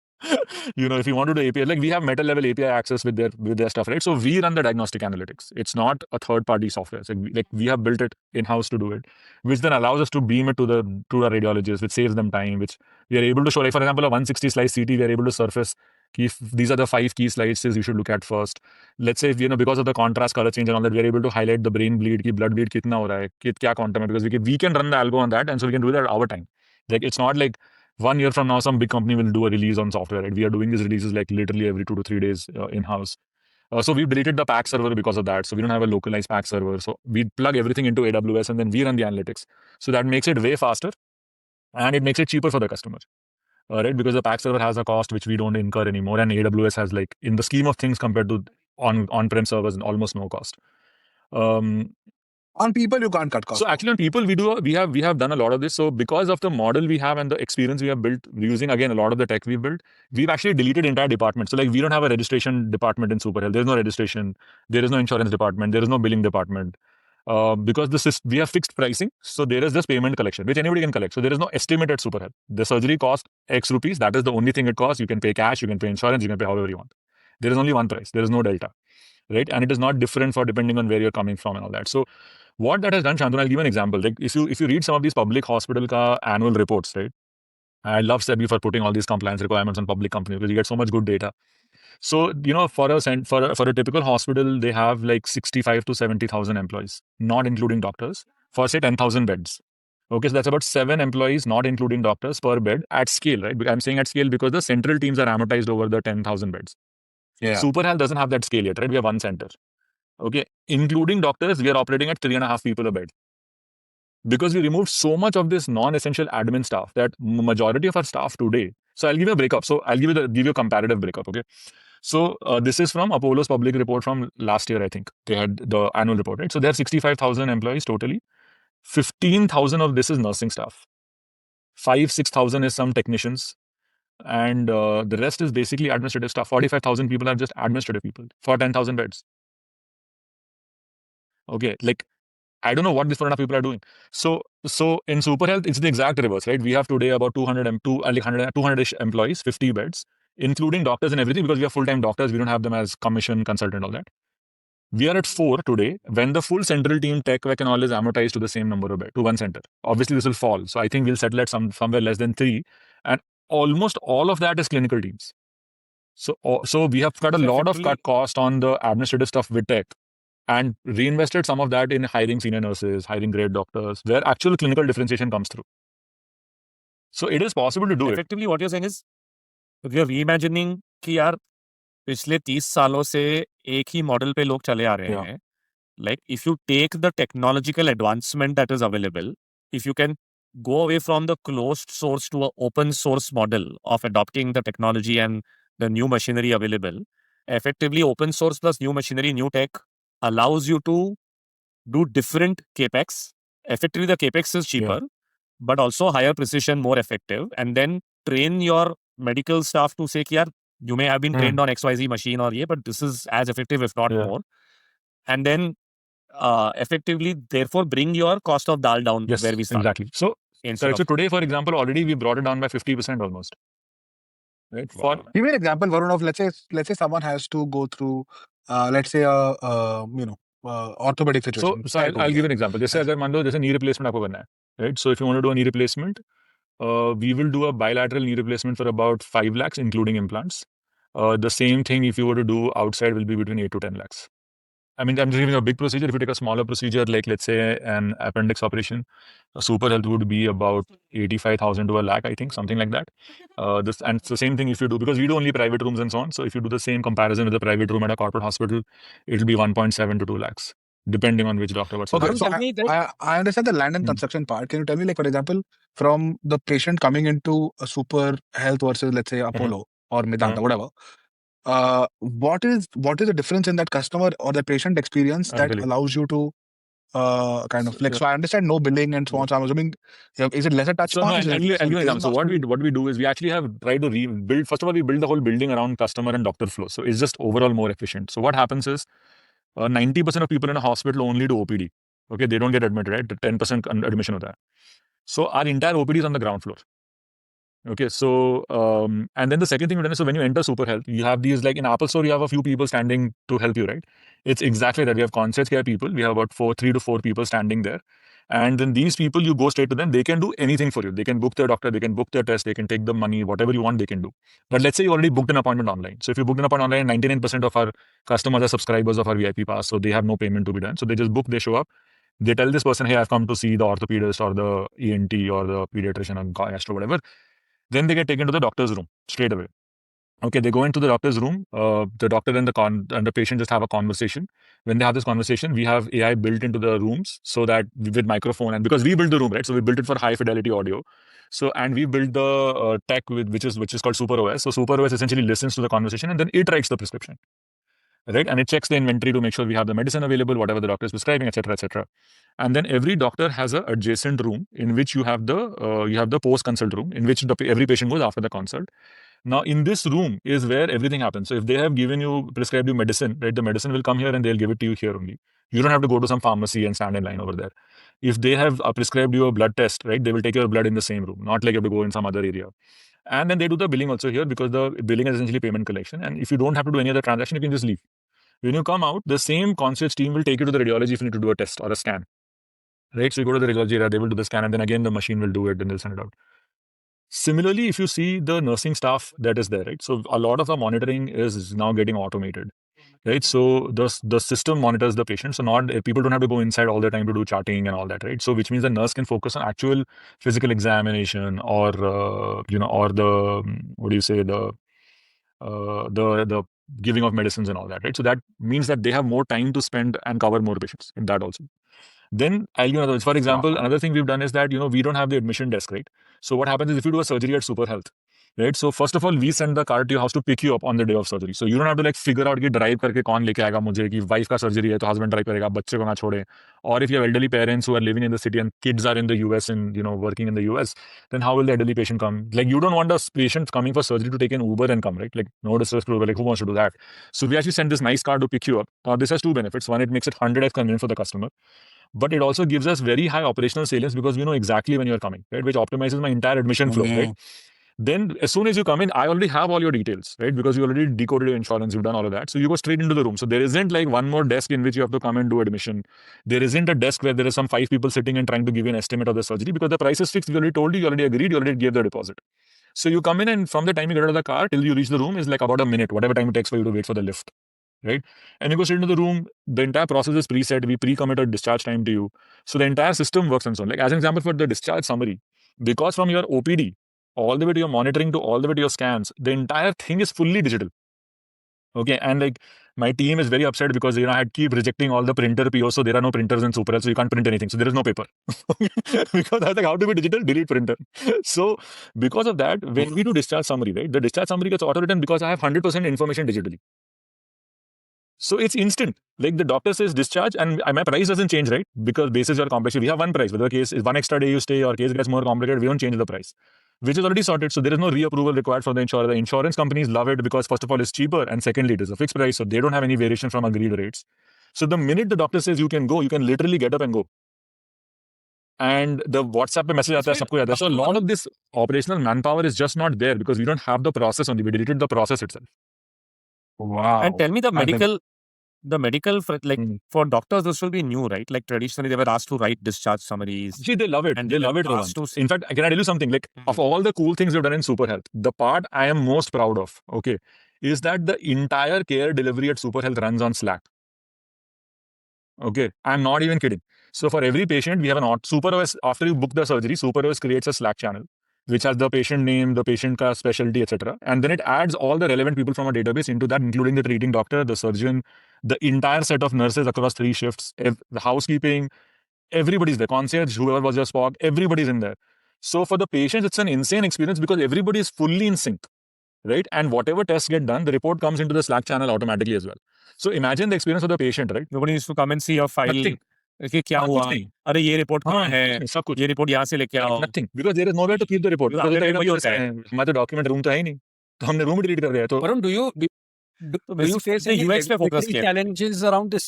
if you want to do API, like we have meta level API access with their stuff, right? So we run the diagnostic analytics. It's not a third party software. So we have built it in-house to do it, which then allows us to beam it to the radiologists, which saves them time, which we are able to show, like for example, a 160 slice CT, we are able to surface if these are the 5 key slices you should look at first. Let's say, because of the contrast, color change and all that, we are able to highlight the brain bleed, ki blood bleed kitna ho raha hai, kya quantum hai, because we can run the algo on that, and so we can do that at our time. Like it's not like 1 year from now some big company will do a release on software, right? We are doing these releases like literally every 2 to 3 days in-house. So we've deleted the PAC server because of that. So we don't have a localized PAC server. So we plug everything into AWS and then we run the analytics. So that makes it way faster and it makes it cheaper for the customer. Right? Because the PAC server has a cost which we don't incur anymore, and AWS has, like, in the scheme of things compared to on-prem servers, almost no cost. On people, you can't cut costs. So actually on people, we have done a lot of this. So because of the model we have and the experience we have built using, again, a lot of the tech we've built, we've actually deleted entire departments. So like we don't have a registration department in Super Health. There's no registration. There is no insurance department. There is no billing department. Because we have fixed pricing, so there is just payment collection, which anybody can collect. So there is no estimate at Super Health. The surgery cost X rupees. That is the only thing it costs. You can pay cash, you can pay insurance, you can pay however you want. There is only one price. There is no delta, right? And it is not different for depending on where you're coming from and all that. So what that has done, Shantanu, I'll give you an example. Like if you read some of these public hospital annual reports, right? I love SEBI for putting all these compliance requirements on public companies because you get so much good data. So, for a typical hospital, they have like 65 to 70,000 employees, not including doctors, for say 10,000 beds. Okay, so that's about 7 employees, not including doctors, per bed at scale, right? I'm saying at scale because the central teams are amortized over the 10,000 beds. Yeah. Super Health doesn't have that scale yet, right? We have one center. Okay, including doctors, we are operating at 3.5 people a bed. Because we removed so much of this non-essential admin staff that majority of our staff today. So I'll give you a breakup. So I'll give you a comparative breakup. Okay. So this is from Apollo's public report from last year, I think. They had the annual report, right? So there are 65,000 employees totally. 15,000 of this is nursing staff. 6,000 is some technicians. And the rest is basically administrative staff. 45,000 people are just administrative people for 10,000 beds. Okay, like I don't know what these 4.5 people are doing. So in Super Health, it's the exact reverse, right? We have today about 200-ish employees, 50 beds, including doctors and everything, because we have full-time doctors. We don't have them as commission, consultant, all that. We are at 4 today when the full central team, tech, and all is amortized to the same number of beds, to one center. Obviously, this will fall. So I think we'll settle at somewhere less than 3. And almost all of that is clinical teams. So we have got a lot of cut cost on the administrative stuff with tech and reinvested some of that in hiring senior nurses, hiring great doctors, where actual clinical differentiation comes through. So it is possible to do Effectively, what you're saying is, we are reimagining कि यार पिछले 30 सालों से एक ही model पे लोग चले आ रहे हैं. Like if you take the technological advancement that is available, if you can go away from the closed source to an open source model of adopting the technology and the new machinery available, effectively open source plus new machinery, new tech allows you to do different capex. Effectively, the capex is cheaper, but also higher precision, more effective, and then train your medical staff to say, yaar, you may have been trained on XYZ machine or but this is as effective, if not more. And then effectively, therefore, bring your cost of dal down where we start. Exactly. So instead Correct. So of today, for example, already we brought it down by 50% almost. Right. For wow. Give me an example, Varun, of let's say someone has to go through, let's say orthopedic so situation. so I'll give an example. जैसे अगर मान लो जैसे knee replacement आपको करना है, right? So if you want to do a knee replacement, we will do a bilateral knee replacement for about 5 lakhs, including implants. The same thing if you were to do outside will be between 8 to 10 lakhs. I mean, I'm just giving a big procedure. If you take a smaller procedure, like let's say an appendix operation, a super health would be about 85,000 to a lakh, I think, something like that. This and it's the same thing if you do, because we do only private rooms and so on. So if you do the same comparison with a private room at a corporate hospital, it'll be 1.7 to 2 lakhs, depending on which doctor what Okay, Varun, surgery. so tell me that I understand the land and Hmm. construction part. Can you tell me, like, for example, from the patient coming into a super health versus, let's say, Apollo or Medanta, whatever, what is the difference in that customer or the patient experience I'll that tell you. allows you to kind of So, like, so I understand no billing and so on. So I'm assuming, is it lesser touch So no, points? Is I'll it give you an increasing example. So what hospital? we do is we actually have tried to rebuild. First of all, we build the whole building around customer and doctor flow. So it's just overall more efficient. So what happens is 90% of people in a hospital only do OPD. Okay, they don't get admitted, right? The 10% admission of that. So our entire OPD is on the ground floor. Okay, so and then the second thing we've done is, so when you enter Super Health, you have these, like in Apple Store, you have a few people standing to help you, right? It's exactly that. We have concierge care people. We have about 3 to 4 people standing there, and then these people, you go straight to them. They can do anything for you. They can book their doctor. They can book their test. They can take the money, whatever you want, they can do. But let's say you already booked an appointment online. So if you booked an appointment online, 99% of our customers are subscribers of our VIP pass, so they have no payment to be done. So they just book. They show up. They tell this person, hey, I've come to see the orthopedist or the ENT or the pediatrician or gastro, whatever. Then they get taken to the doctor's room straight away. Okay, they go into the doctor's room. The doctor and the patient just have a conversation. When they have this conversation, we have AI built into the rooms so that with microphone, and because we built the room, right? So we built it for high fidelity audio. So and we built the tech with which is called Super OS. So Super OS essentially listens to the conversation and then it writes the prescription, right? And it checks the inventory to make sure we have the medicine available, whatever the doctor is prescribing, etc., etc. And then every doctor has a adjacent room in which you have the post consult room in which every patient goes after the consult. Now, in this room is where everything happens. So, if they have prescribed you medicine, right, the medicine will come here and they'll give it to you here only. You don't have to go to some pharmacy and stand in line over there. If they have prescribed you a blood test, right, they will take your blood in the same room, not like you have to go in some other area. And then they do the billing also here, because the billing is essentially payment collection. And if you don't have to do any other transaction, you can just leave. When you come out, the same concierge team will take you to the radiology if you need to do a test or a scan. Right? So you go to the radiology area, they will do the scan, and then again the machine will do it, and they'll send it out. Similarly, if you see the nursing staff that is there, right? So a lot of our monitoring is now getting automated, right? So the system monitors the patient. So not people don't have to go inside all the time to do charting and all that, right? So which means the nurse can focus on actual physical examination, or or the what do you say, the giving of medicines and all that, right? So that means that they have more time to spend and cover more patients in that also. Then I'll give another. For example, Wow. another thing we've done is that we don't have the admission desk, right? So what happens is if you do a surgery at Super Health, right? So first of all, we send the car to your house to pick you up on the day of surgery. So you don't have to like figure out कि drive करके कौन लेके आएगा मुझे, कि wife का surgery है तो husband drive करेगा, बच्चे को ना छोड़े. Or if you have elderly parents who are living in the city and kids are in the US and working in the US, then how will the elderly patient come? Like you don't want a patient coming for surgery to take an Uber and come, right? Like no disrespect, like who wants to do that? So we actually send this nice car to pick you up. This has two benefits. One, it makes it 100x convenient for the customer. But it also gives us very high operational salience because we know exactly when you're coming, right? Which optimizes my entire admission flow, right? Then as soon as you come in, I already have all your details, right? Because you already decoded your insurance, you've done all of that. So you go straight into the room. So there isn't like one more desk in which you have to come and do admission. There isn't a desk where there is some 5 people sitting and trying to give you an estimate of the surgery, because the price is fixed. We already told you, you already agreed, you already gave the deposit. So you come in, and from the time you get out of the car till you reach the room is like about a minute, whatever time it takes for you to wait for the lift, right? And you go straight into the room. The entire process is preset. We pre-commit a discharge time to you. So the entire system works and so on. Like as an example for the discharge summary, because from your OPD all the way to your monitoring to all the way to your scans, the entire thing is fully digital. Okay, and like my team is very upset because I had keep rejecting all the printer POs, so there are no printers in Super Health, so you can't print anything. So there is no paper. Because I was like, how to be digital? Delete printer. So because of that, when we do discharge summary, right, the discharge summary gets auto written because I have 100% information digitally. So it's instant. Like the doctor says discharge, and my price doesn't change, right? Because basis your complexity, we have one price. Whether the case is one extra day you stay or case gets more complicated, we don't change the price, which is already sorted. So there is no reapproval required from the insurer. The insurance companies love it because first of all, it's cheaper, and secondly, it is a fixed price, so they don't have any variation from agreed rates. So the minute the doctor says you can go, you can literally get up and go. and the WhatsApp पे message आता है, सबको आता है. So a lot of this operational manpower is just not there because we don't have the process only. We deleted the process itself. Wow. And tell me the I think- medical, like Hmm. for doctors, this will be new, right? Like traditionally, they were asked to write discharge summaries. Actually, they love it. And They they love it, were Rohan. asked to- In fact, can I tell you something? Like, of all the cool things we've done in Super Health, the part I am most proud of, okay, is that the entire care delivery at Super Health runs on Slack. Okay, I'm not even kidding. So for every patient, we have an Super OS. After you book the surgery, Super OS creates a Slack channel which has the patient name, the patient ka specialty, etc. And then it adds all the relevant people from a database into that, including the treating doctor, the surgeon, the entire set of nurses across 3 shifts, the housekeeping, everybody's there. Concierge, whoever was your Spock, everybody's in there. So for the patients, it's an insane experience because everybody is fully in sync, right? And whatever tests get done, the report comes into the Slack channel automatically as well. So imagine the experience of the patient, right? Nobody needs to come and see your file. Nothing. कि क्या हाँ, हुआ? कुछ नहीं. अरे ये report कहाँ है? सब कुछ. ये रिपोर्ट यहाँ से लेके आओ. Nothing. Because there is nowhere to keep the report. Because Because आपके वही होता है. हमारे डॉक्यूमेंट रूम तो है ही नहीं, तो हमने रूम डिलीट कर दिया. तो Varun, do you face basically any UX पे focus regulatory किया. challenges around this?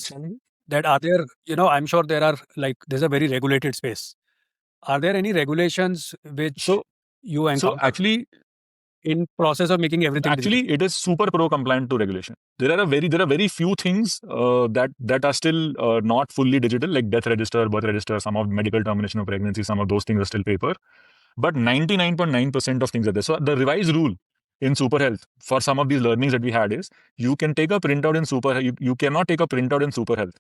That are there, I'm sure there are, like, there's a very regulated space. Are there any regulations which so you encounter actually in process of making everything digital? Actually, it is super pro compliant to regulation. There are very few things that are still not fully digital, like death register, birth register, some of medical termination of pregnancy, some of those things are still paper. But 99.9% of things are there. So the revised rule in Super Health for some of these learnings that we had is you can take a printout in Super. You cannot take a printout in Super Health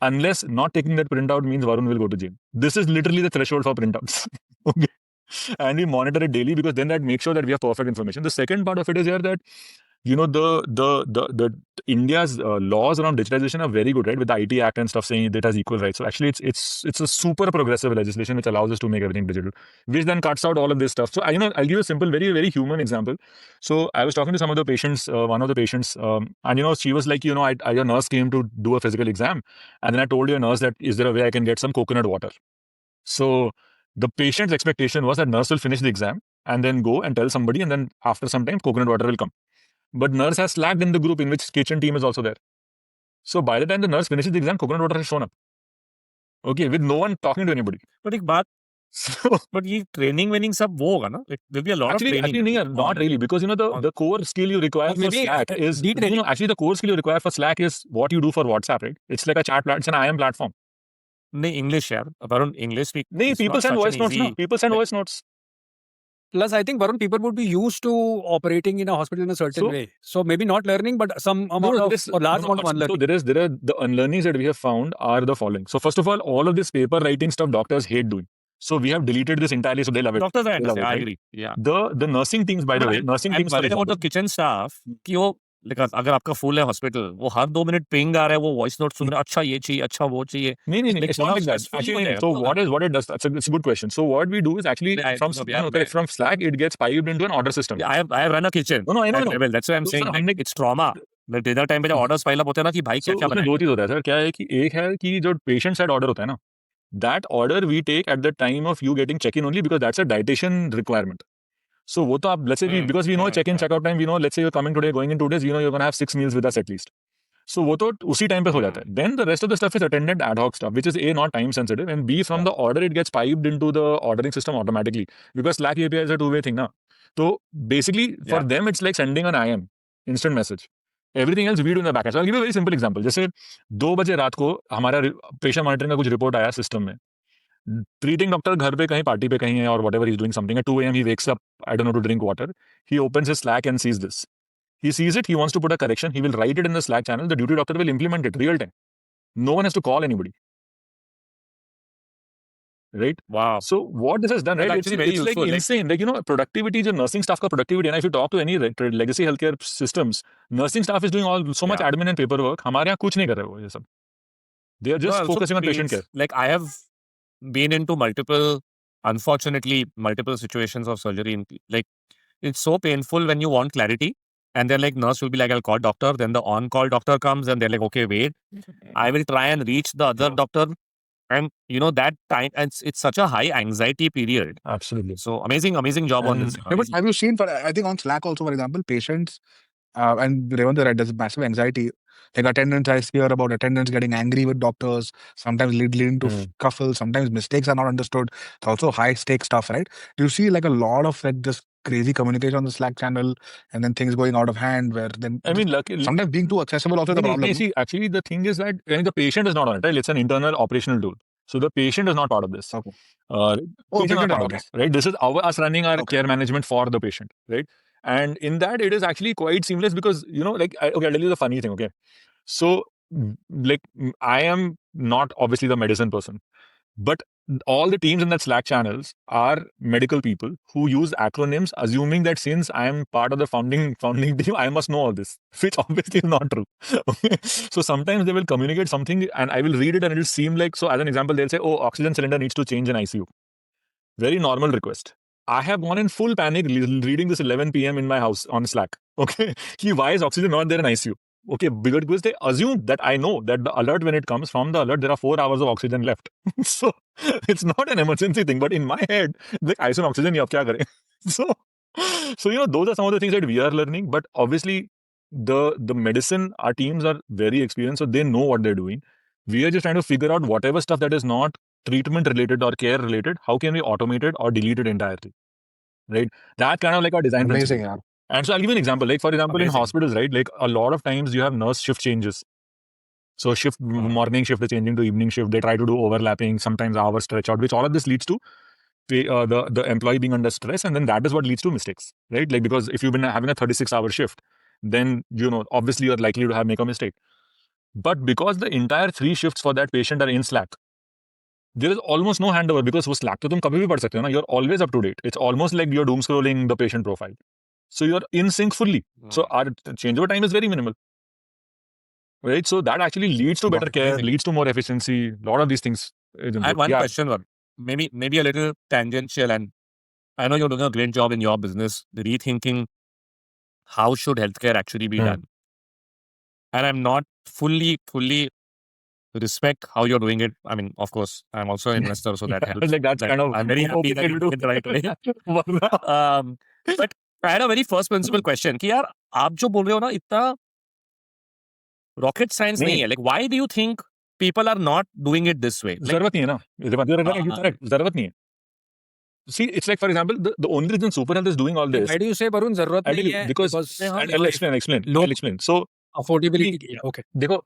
unless not taking that printout means Varun will go to jail. This is literally the threshold for printouts. Okay. And we monitor it daily because then that makes sure that we have perfect information. The second part of it is here that the India's laws around digitization are very good, right? With the IT Act and stuff saying it has equal rights. So actually, it's a super progressive legislation which allows us to make everything digital, which then cuts out all of this stuff. So I'll give you a simple, very very human example. So I was talking to some of the patients, one of the patients, and she was like, your nurse came to do a physical exam, and then I told your nurse that is there a way I can get some coconut water? So the patient's expectation was that nurse will finish the exam and then go and tell somebody, and then after some time, coconut water will come. But nurse has slacked in the group in which kitchen team is also there. So by the time the nurse finishes the exam, coconut water has shown up. Okay, with no one talking to anybody. But एक बात, So but ये training winning सब वो होगा ना? Like there'll be a lot of training. actually, not really, because the core skill you require for maybe, Slack is de-training. actually the core skill you require for Slack is what you do for WhatsApp, right? It's like a chat platform, it's an IM platform. नहीं English यार. Varun, English speak. No, it's people not send such voice an notes. easy- No, people send voice notes. Plus, I think, Varun, people would be used to operating in a hospital in a certain So- way. So maybe not learning, but some amount of, or large amount of unlearning. So there are the unlearnings that we have found are the following. So first of all of this paper writing stuff doctors hate doing. So we have deleted this entirely, so they love it. Doctors I They love understand. it, I right? agree. Yeah. The nursing teams, by the way, nursing I'm teams. for worried about the example, kitchen staff कि वो like अगर आपका full है hospital, वो हर 2 minute ping आ रहा है, वो voice note सुन रहा है, अच्छा ये चाहिए, अच्छा वो चाहिए. No, Like, it's not like that. stressful Actually, है. so what it does? That's a good question. So what we do is actually I- from no, yeah, correct, from Slack, it gets piped into an order system. I have run a kitchen. No, I know. at level. That's why I'm So, saying sir, like, हमने- it's trauma. Like dinner time पे जब orders pile up होते हैं ना कि भाई So क्या क्या उसमें दो चीज होता है सर. क्या है कि एक है कि जो patient side order होता है ना, that order we take at the time of you getting check-in only because that's a dietitian requirement. So वो तो आप let's say because we know check-in check-out time, we know let's say you're coming today, going in 2 days, we know you're gonna have 6 meals with us at least. So वो तो उसी time पे हो जाता है. Then the rest of the stuff is attendant ad hoc stuff, which is A, not time sensitive, and B, from the order it gets piped into the ordering system automatically because Slack API is a two-way thing now. So basically for them it's like sending an IM, instant message. Everything else we do in the backend. So I'll give you a very simple example. जैसे 2 बजे रात को हमारा patient monitoring का कुछ report आया system में. Treating doctor घर पे कहीं पार्टी पे कहीं है or whatever he's doing something at 2 a.m. he wakes up, I don't know, to drink water. He opens his Slack and sees this. He sees it, he wants to put a correction, he will write it in the Slack channel, the duty doctor will implement it real time. No one has to call anybody. Right? Wow. So what this has done, That's right? actually very It's like useful, like- insane. Like, productivity, the nursing staff ka productivity. And if you talk to any legacy healthcare systems, nursing staff is doing so much admin and paperwork. हमारे यहाँ कुछ नहीं कर रहे वो ये सब. They are just No, also focusing on patient pains. care. Like I have been into unfortunately, multiple situations of surgery. Like it's so painful when you want clarity. And then like nurse will be like, I'll call doctor. Then the on-call doctor comes and they're like, okay, wait. I will try and reach the other doctor. And that time, and it's such a high anxiety period. Absolutely. So amazing job on this. Yeah, but have you seen, I think on Slack also, for example, patients, and Revant, right, there's massive anxiety. Like attendance, I hear about attendants getting angry with doctors, sometimes leading to scuffles, sometimes mistakes are not understood. It's also high stake stuff, right? Do you see like a lot of like just crazy communication on the Slack channel and then things going out of hand where then I mean, luckily, sometimes being too accessible also the problem. see, actually, the thing is that the patient is not on it, right? It's an internal operational tool. So the patient is not part of this. Okay. Patient is not part of this, right? This is us running our Okay. care management for the patient, right? And in that, it is actually quite seamless because, like, okay, I'll tell you the funny thing, okay? So, like, I am not obviously the medicine person, but all the teams in that Slack channels are medical people who use acronyms, assuming that since I am part of the founding team, I must know all this, which obviously is not true. Okay? So sometimes they will communicate something and I will read it and it will seem like, so as an example, they'll say, oh, oxygen cylinder needs to change in ICU. Very normal request. I have gone in full panic reading this 11 p.m. in my house on Slack. Okay. Why is oxygen not there in ICU? Okay, because they assume that I know that the alert, when it comes from the alert, there are 4 hours of oxygen left. So it's not an emergency thing, but in my head, like, I saw oxygen, ab kya kare? So those are some of the things that we are learning. But obviously, the medicine, our teams are very experienced, so they know what they're doing. We are just trying to figure out whatever stuff that is not treatment related or care related, how can we automate it or delete it entirely? Right? That's kind of like our design Amazing, principle. yeah. And so I'll give you an example. Like, for example, in Amazing. hospitals, right? Like, a lot of times you have nurse shift changes. So morning shift is changing to evening shift. They try to do overlapping, sometimes hours stretch out, which all of this leads to the employee being under stress. And then that is what leads to mistakes, right? Like, because if you've been having a 36-hour shift, then, obviously you're likely to make a mistake. But because the entire 3 shifts for that patient are in Slack, there is almost no handover because वो Slack तो तुम कभी भी पढ़ सकते हो ना. You're always up to date. It's almost like you're doom scrolling the patient profile. So you're in sync fully. So our changeover time is very minimal. Right? So that actually leads to better care, leads to more efficiency. A lot of these things. I have one question, maybe a little tangential, and I know you're doing a great job in your business, rethinking how should healthcare actually be done. And I'm not fully respect how you're doing it. I mean, of course, I'm also an investor, so that helps. Like, that's kind of, I'm very happy that you did it the right way. But I had a very first principle question कि यार आप जो बोल रहे हो ना इतना rocket science नहीं है. Like, why do you think people are not doing it this way? Like, जरूरत नहीं है ना. Correct. जरूरत नहीं है. See, it's like, for example, the only reason Super Health is doing all this. Why do you say, Varun, zarurat nahi hai? Because I'll explain. So, affordability. Okay. देखो,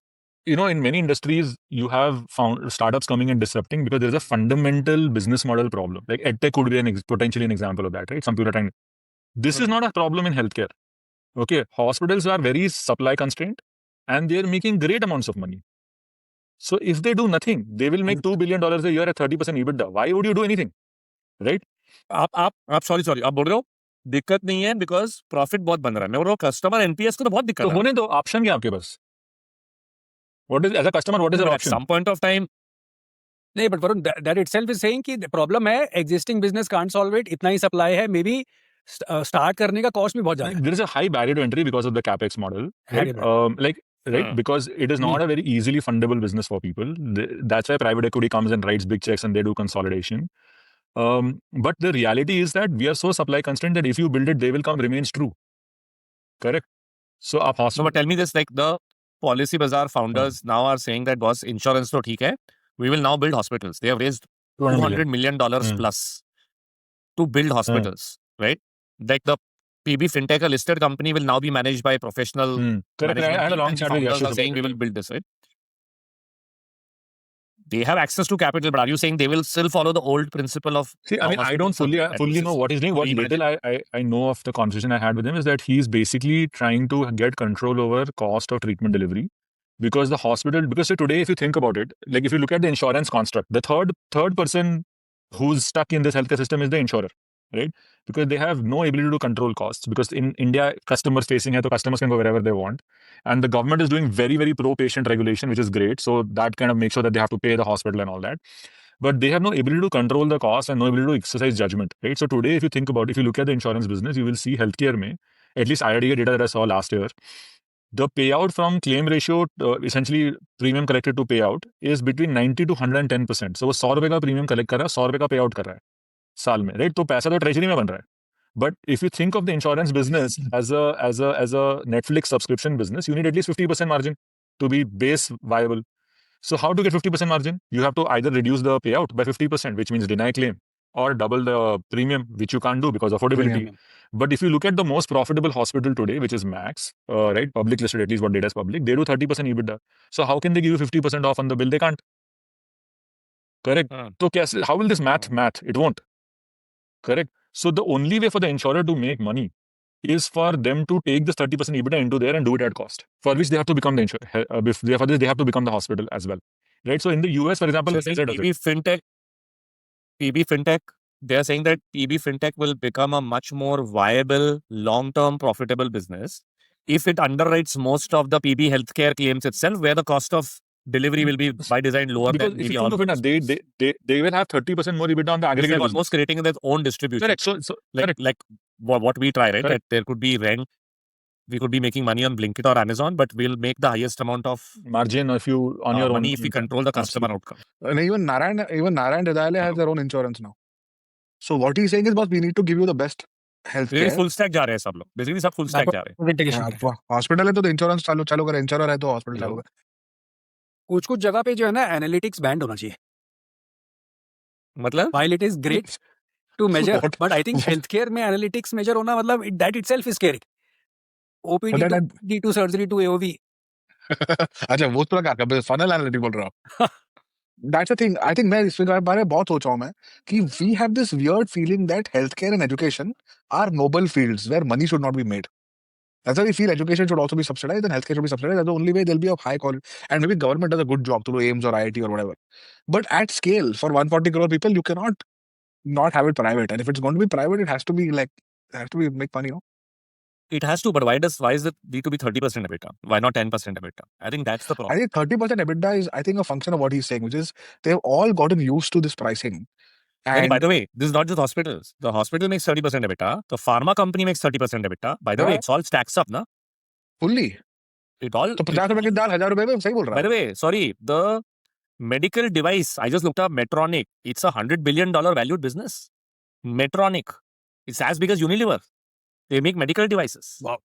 in many industries, you have found startups coming and disrupting because there's a fundamental business model problem. Like EdTech could be potentially an example of that, right? Some people are trying. This is not a problem in healthcare. Okay, hospitals are very supply constrained, and they're making great amounts of money. So if they do nothing, they will make $2 billion a year at 30% EBITDA. Why would you do anything, right? आप sorry आप बोल रहे हो दिक्कत नहीं है because profit बहुत बन रहा है. मैं बोल रहा हूँ कस्टमर NPS को तो बहुत दिक्कत है. तो होने दो, ऑप्शन क्या आपके पास? What is, as a customer, what is the But option? at some point of time, नहीं, but Varun, that itself is saying कि problem है, existing business can't solve it, इतना ही supply है, maybe start करने का cost भी बहुत ज़्यादा है. There is a high barrier to entry because of the capex model, right? Right. Because it is not a very easily fundable business for people. That's why private equity comes and writes big checks and they do consolidation. But the reality is that we are so supply constrained that if you build it, they will come remains true. Correct. So but tell me this, like the Policy Bazaar founders now are saying that boss insurance तो ठीक है, we will now build hospitals. They have raised $200 million plus to build hospitals, right? Like the PB Fintech, a listed company, will now be managed by professional. Correct. I had a long chat with Founders are saying we will build this, right? They have access to capital, but are you saying they will still follow the old principle of? See, I mean, I don't fully know what he's doing. What little I know of the conversation I had with him is that he's basically trying to get control over cost of treatment delivery. Because the hospital, because today, if you think about it, like if you look at the insurance construct, the third person who's stuck in this healthcare system is the insurer, right? Because they have no ability to control costs. Because in India, customers facing hai, so customers can go wherever they want. And the government is doing very, very pro-patient regulation, which is great. So that kind of makes sure that they have to pay the hospital and all that. But they have no ability to control the cost and no ability to exercise judgment, right? So today, if you look at the insurance business, you will see healthcare mein, at least IRDA data that I saw last year, the payout from claim ratio, essentially premium collected to payout, is between 90 to 110%. So वो 100 रुपए का premium collect कर रहा है, 100 रुपए का payout कर रहा है साल में, right? तो पैसा तो treasury में बन रहा है. But if you think of the insurance business as a Netflix subscription business, you need at least 50% margin. to be base viable. So how to get 50% margin? You have to either reduce the payout by 50%, which means deny claim, or double the premium, which you can't do because of affordability. Premium. But if you look at the most profitable hospital today, which is Max, right, public listed, at least what data is public, they do 30% EBITDA. So how can they give you 50% off on the bill? They can't. Correct. So how will this math? It won't. Correct. So the only way for the insurer to make money is for them to take this 30% EBITDA into there and do it at cost, for which they have to become the insurer. For this, they have to become the hospital as well. Right. So in the US, for example, So PB Fintech, they're saying that PB Fintech will become a much more viable, long-term, profitable business if it underwrites most of the PB healthcare claims itself, where the cost of delivery will be by design lower because than if maybe you all think of it, they will have 30% more EBITDA on the aggregate they're business. almost creating their own distribution. Correct. So correct. Like what we try, right? Correct. That there could be rent. We could be making money on Blinkit or Amazon, but we'll make the highest amount of margin if you on your money own. if we control the customer outcome. And even Narayan Hridayalaya has their own insurance now. So what he's saying is, boss, we need to give you the best healthcare. Full stack जा रहे हैं सब लोग, basically सब full stack जा रहे हैं. Hospital है तो इंश्योरेंस चालू करे, इंश्योरर है तो हॉस्पिटल चालू करे. कुछ जगह पे जो है ना एनालिटिक्स बैंड होना चाहिए. मतलब while it is great to measure, but I think healthcare में analytics measure होना मतलब that itself is scary. OPD to surgery to AOV. अच्छा वो प्रकार का फनल एनालिटिक बोल रहा हूँ. That's the thing. I think मैं इसके बारे में बहुत सोचा हूँ मैं कि we have this weird feeling that healthcare and education are noble fields where money should not be made. That's why we feel education should also be subsidized and healthcare should be subsidized. That's the only way there'll be of high quality. And maybe government does a good job through AIMS or IIT or whatever. But at scale, for 140 crore people, you cannot not have it private. And if it's going to be private, it has to be make money, no? It has to, but why is it need to be 30% EBITDA? Why not 10% EBITDA? I think that's the problem. I think 30% EBITDA is, I think, a function of what he's saying, which is they've all gotten used to this pricing. And by the way, this is not just hospitals. The hospital makes 30% EBITDA. The pharma company makes 30% EBITDA. By the way, it's all stacks up, na? Fully. It all. तो 50 रुपए की दाल 1000 रुपए में सही बोल रहा है. By the way, sorry, the medical device, I just looked up Medtronic. It's $100 billion valued business. Medtronic. It's as big as Unilever. They make medical devices. Wow.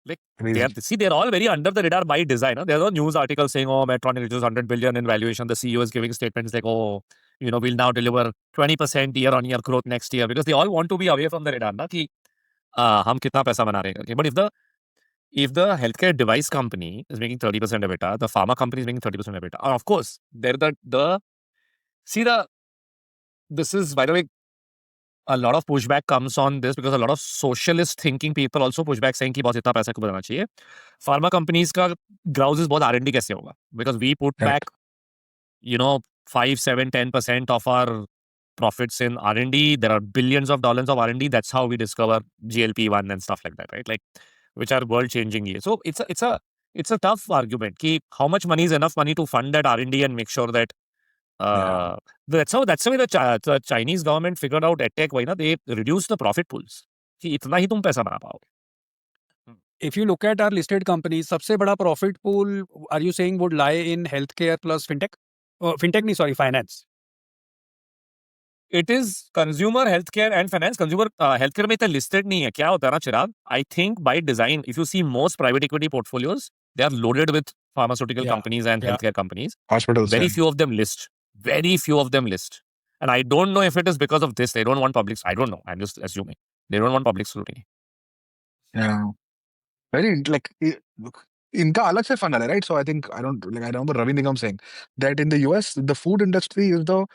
Like, they're all very under the radar by design. Huh? There's no news article saying, oh, Medtronic reaches 100 billion in valuation. The CEO is giving statements like, oh, we'll now deliver 20% year-on-year growth next year, because they all want to be away from the radar. Na, ki, hum kitna paisa bana rahe hain. But if the healthcare device company is making 30% EBITDA, the pharma company is making 30% EBITDA. And of course, this is, by the way, a lot of pushback comes on this because a lot of socialist thinking people also push back saying कि बहुत इतना पैसा क्यों बनाना चाहिए. Pharma companies का grouse is बहुत R&D कैसे होगा? Because we put back, 5, 7, 10% of our profits in R&D. There are billions of dollars of R&D. That's how we discover GLP-1 and stuff like that, right? Like, which are world-changing. So it's a tough argument. Ki how much money is enough money to fund that R&D and make sure that that's how the Chinese government figured out EdTech. Why not? They reduced the profit pools. कि इतना ही तुम पैसा बना पाओगे. If you look at our listed companies, सबसे बड़ा profit pool, are you saying would lie in healthcare plus fintech? Finance. It is consumer healthcare and finance. Consumer healthcare में इतना listed नहीं है. क्या होता है ना चिराग? I think by design, if you see most private equity portfolios, they are loaded with pharmaceutical companies and healthcare companies. Hospitals. Very few of them list. And I don't know if it is because of this. They don't want public. I don't know. I'm just assuming. They don't want public scrutiny. Yeah. Very, इनका अलग से funnel है, right? So I remember Ravi Nigam saying that in the US, the food industry is the